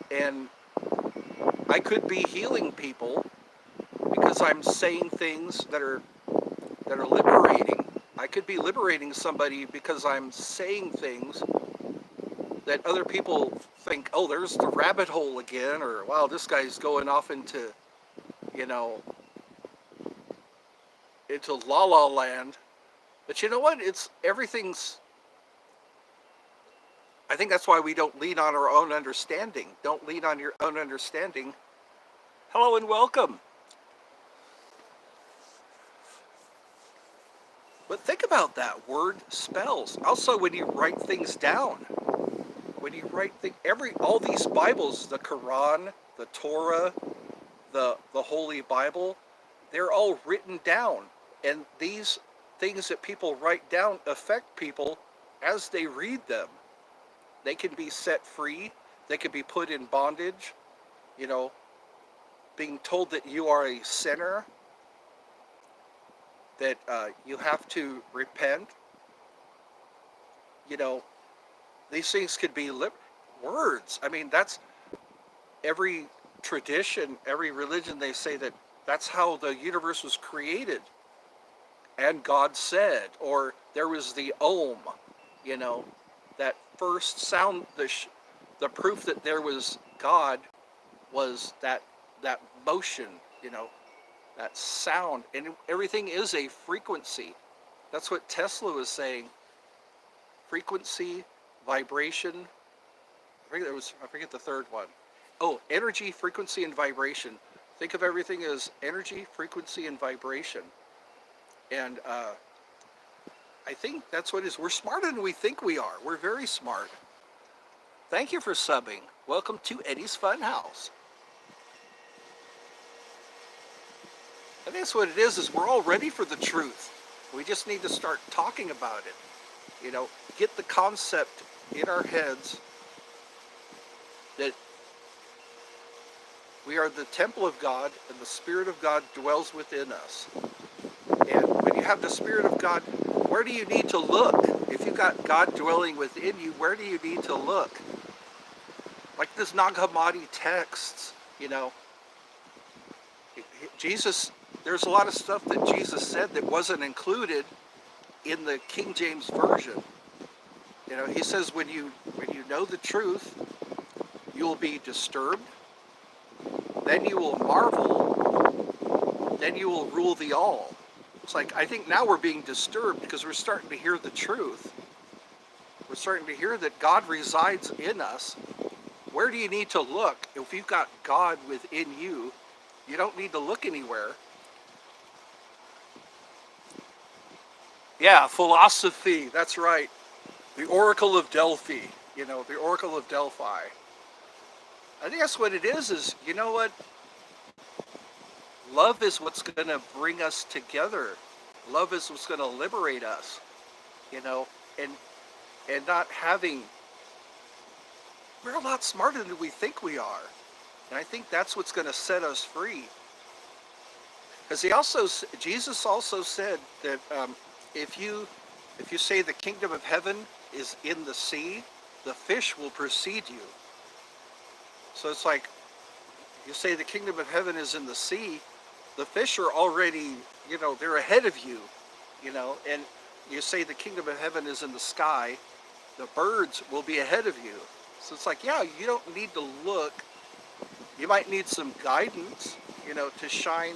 and I could be healing people because I'm saying things that are liberating. I could be liberating somebody because I'm saying things that other people think, oh, there's the rabbit hole again, or wow, this guy's going off into, into la la land. But you know what? I think that's why we don't lean on our own understanding. Don't lean on your own understanding. Hello and welcome. But think about that word, spells. Also, when you write things down, all these Bibles, the Quran, the Torah, the Holy Bible, they're all written down. And these things that people write down affect people as they read them. They can be set free. They can be put in bondage. Being told that you are a sinner, that you have to repent. These things could be words. I mean, that's every tradition, every religion, they say that that's how the universe was created. And God said, or there was the Om, that first sound, the proof that there was God was that motion, that sound. And everything is a frequency. That's what Tesla was saying. Frequency, vibration. I forget the third one. Oh, energy, frequency, and vibration. Think of everything as energy, frequency, and vibration. And I think that's what it is. We're smarter than we think we are. We're very smart. Thank you for subbing. Welcome to Eddie's Funhouse. I think that's what it is we're all ready for the truth. We just need to start talking about it. Get the concept in our heads that we are the temple of God and the Spirit of God dwells within us. And when you have the Spirit of God, where do you need to look? If you've got God dwelling within you, where do you need to look? Like this Nag Hammadi texts, Jesus, there's a lot of stuff that Jesus said that wasn't included in the King James Version. He says when you know the truth, you will be disturbed, then you will marvel, then you will rule the all. It's like, I think now we're being disturbed because we're starting to hear the truth. We're starting to hear that God resides in us. Where do you need to look? If you've got God within you, you don't need to look anywhere. Yeah, philosophy, that's right. The Oracle of Delphi, the Oracle of Delphi. I think that's what it is, you know what? Love is what's going to bring us together. Love is what's going to liberate us, and not having, we're a lot smarter than we think we are. And I think that's what's going to set us free. Because Jesus also said that if you say the kingdom of heaven is in the sea, the fish will precede you. So it's like, you say the kingdom of heaven is in the sea, the fish are already, they're ahead of you, and you say the kingdom of heaven is in the sky, the birds will be ahead of you. So it's like, yeah, you don't need to look. You might need some guidance, to shine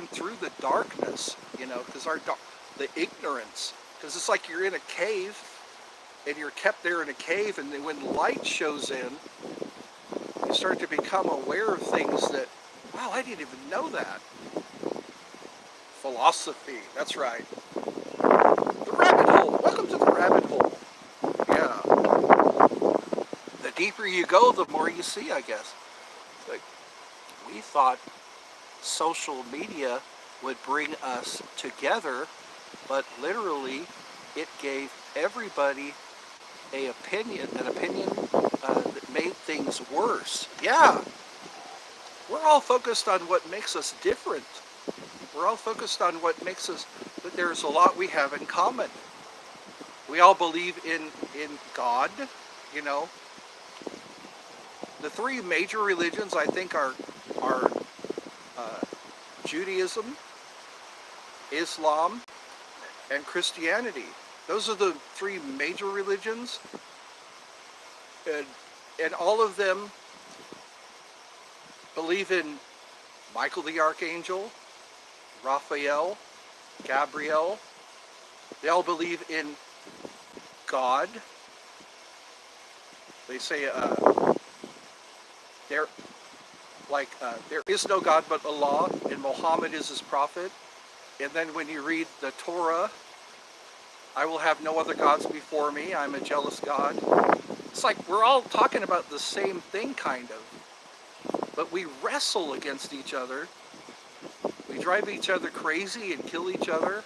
through the darkness, because the ignorance, because it's like you're in a cave and you're kept there in a cave, and then when light shows in, you start to become aware of things that, wow, I didn't even know that. Philosophy, that's right. The rabbit hole. Welcome to the rabbit hole. Yeah. The deeper you go, the more you see, I guess. Like, we thought social media would bring us together, but literally it gave everybody an opinion that made things worse. Yeah, we're all focused on what makes us different. We're all focused on what makes us, but there's a lot we have in common. We all believe in God, The three major religions, I think, are Judaism, Islam, and Christianity. Those are the three major religions, and all of them believe in Michael the Archangel, Raphael, Gabriel. They all believe in God. They say there is no God but Allah, and Muhammad is his prophet. And then when you read the Torah, I will have no other gods before me, I'm a jealous God. It's like we're all talking about the same thing, kind of. But we wrestle against each other. We drive each other crazy and kill each other.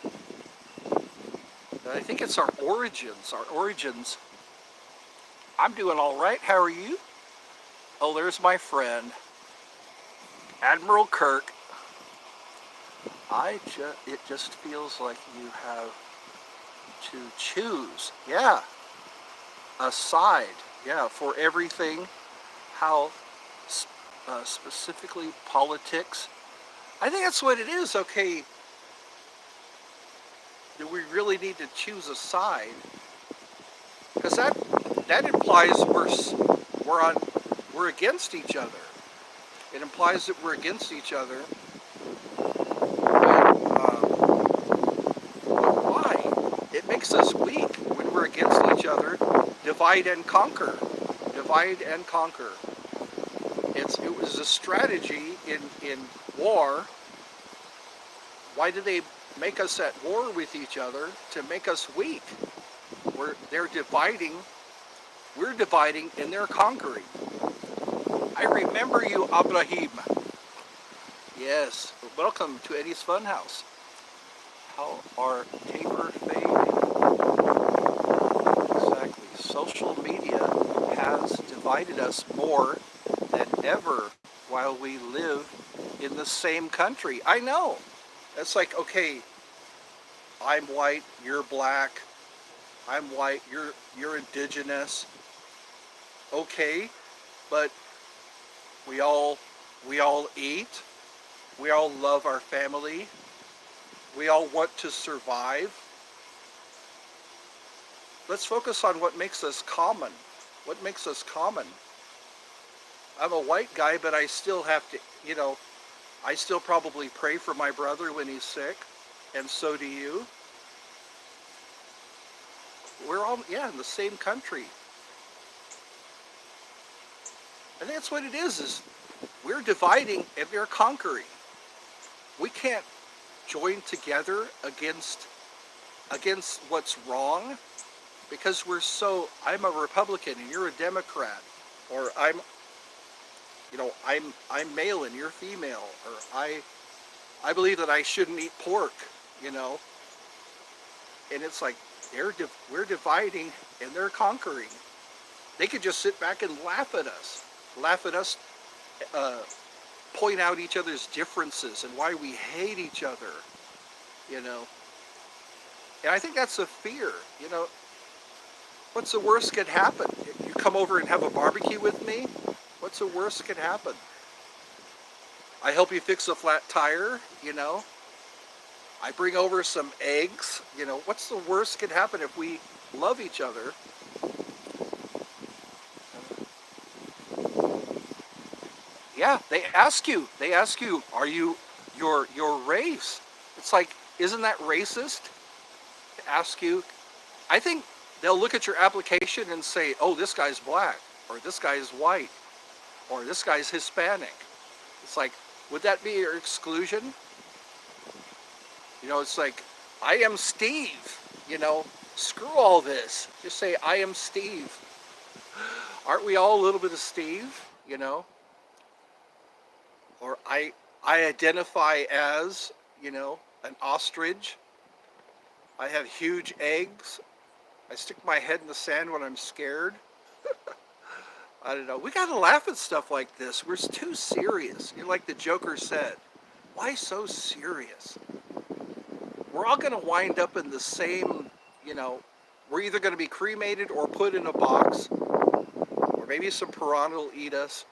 And I think it's our origins. I'm doing all right. How are you? Oh, there's my friend, Admiral Kirk. It just feels like you have to choose, a side, for everything. How specifically politics. I think that's what it is. Okay, do we really need to choose a side? Because that implies we're against each other. It implies that we're against each other. But why? It makes us weak when we're against each other. Divide and conquer. Divide and conquer. It was a strategy in war. Why did they make us at war with each other? To make us weak. They're dividing. We're dividing and they're conquering. I remember you, Abraham. Yes, welcome to Eddie's Funhouse. How are taper fade? Exactly. Social media has divided us more than ever while we live in the same country. I know. It's like, okay, I'm white, you're black. I'm white, you're indigenous. Okay, but we all eat. We all love our family. We all want to survive. Let's focus on what makes us common. What makes us common? I'm a white guy, but I still have to, I still probably pray for my brother when he's sick, and so do you. We're all, yeah, in the same country. And that's what it is we're dividing and they're conquering. We can't join together against what's wrong, because I'm a Republican and you're a Democrat, or I'm male and you're female, or I believe that I shouldn't eat pork, you know. And it's like we're dividing and they're conquering. They could just sit back and laugh at us, point out each other's differences and why we hate each other, you know. And I think that's a fear, you know. What's the worst could happen? You come over and have a barbecue with me? What's the worst could happen? I help you fix a flat tire, you know. I bring over some eggs, you know. What's the worst could happen if we love each other? Yeah, they ask you, are you your race? It's like, isn't that racist? To ask you, I think they'll look at your application and say, oh, this guy's black, or this guy is white, or this guy's Hispanic. It's like, would that be your exclusion? You know, it's like, I am Steve, you know, screw all this. Just say, I am Steve. Aren't we all a little bit of Steve, you know? Or I identify as, you know, an ostrich. I have huge eggs. I stick my head in the sand when I'm scared. I don't know. We got to laugh at stuff like this. We're too serious. You know, like the Joker said, why so serious? We're all going to wind up in the same, you know, we're either going to be cremated or put in a box, or maybe some piranha will eat us.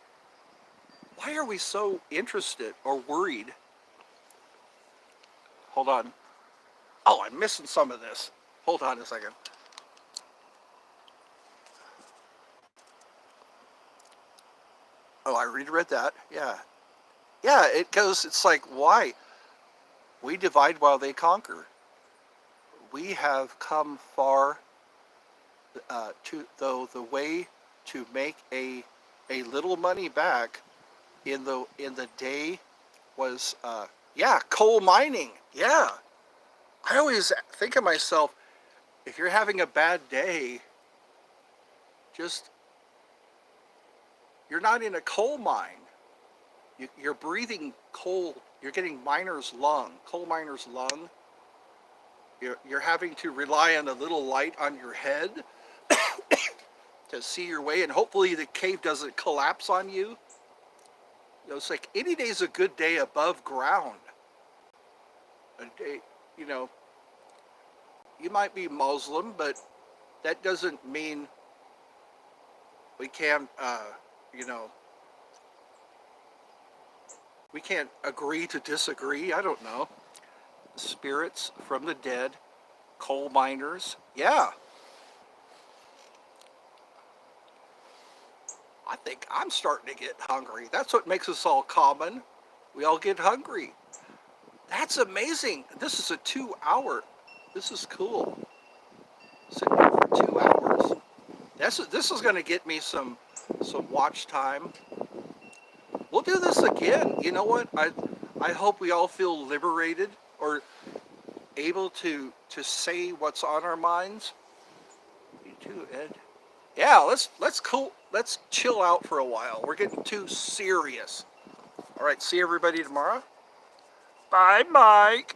Why are we so interested or worried? Hold on. Oh, I'm missing some of this. Hold on a second. Oh, I reread that. Yeah. Yeah, it's like, why? We divide while they conquer. We have come far the way to make a little money back in the day was coal mining. Yeah. I always think of myself, if you're having a bad day, you're not in a coal mine. You're breathing coal. You're getting coal miner's lung. You're having to rely on a little light on your head to see your way, and hopefully the cave doesn't collapse on you. You know, it's like any day's a good day above ground. A day, you know, you might be Muslim, but that doesn't mean we can't, you know, we can't agree to disagree. I don't know. Spirits from the dead, coal miners. Yeah. I think I'm starting to get hungry. That's what makes us all common. We all get hungry. That's amazing. This is a 2-hour. This is cool. Sitting here for 2 hours. This is going to get me some watch time. We'll do this again. You know what? I hope we all feel liberated, or able to say what's on our minds. You too, Ed. Yeah, let's chill out for a while. We're getting too serious. All right, see everybody tomorrow. Bye, Mike.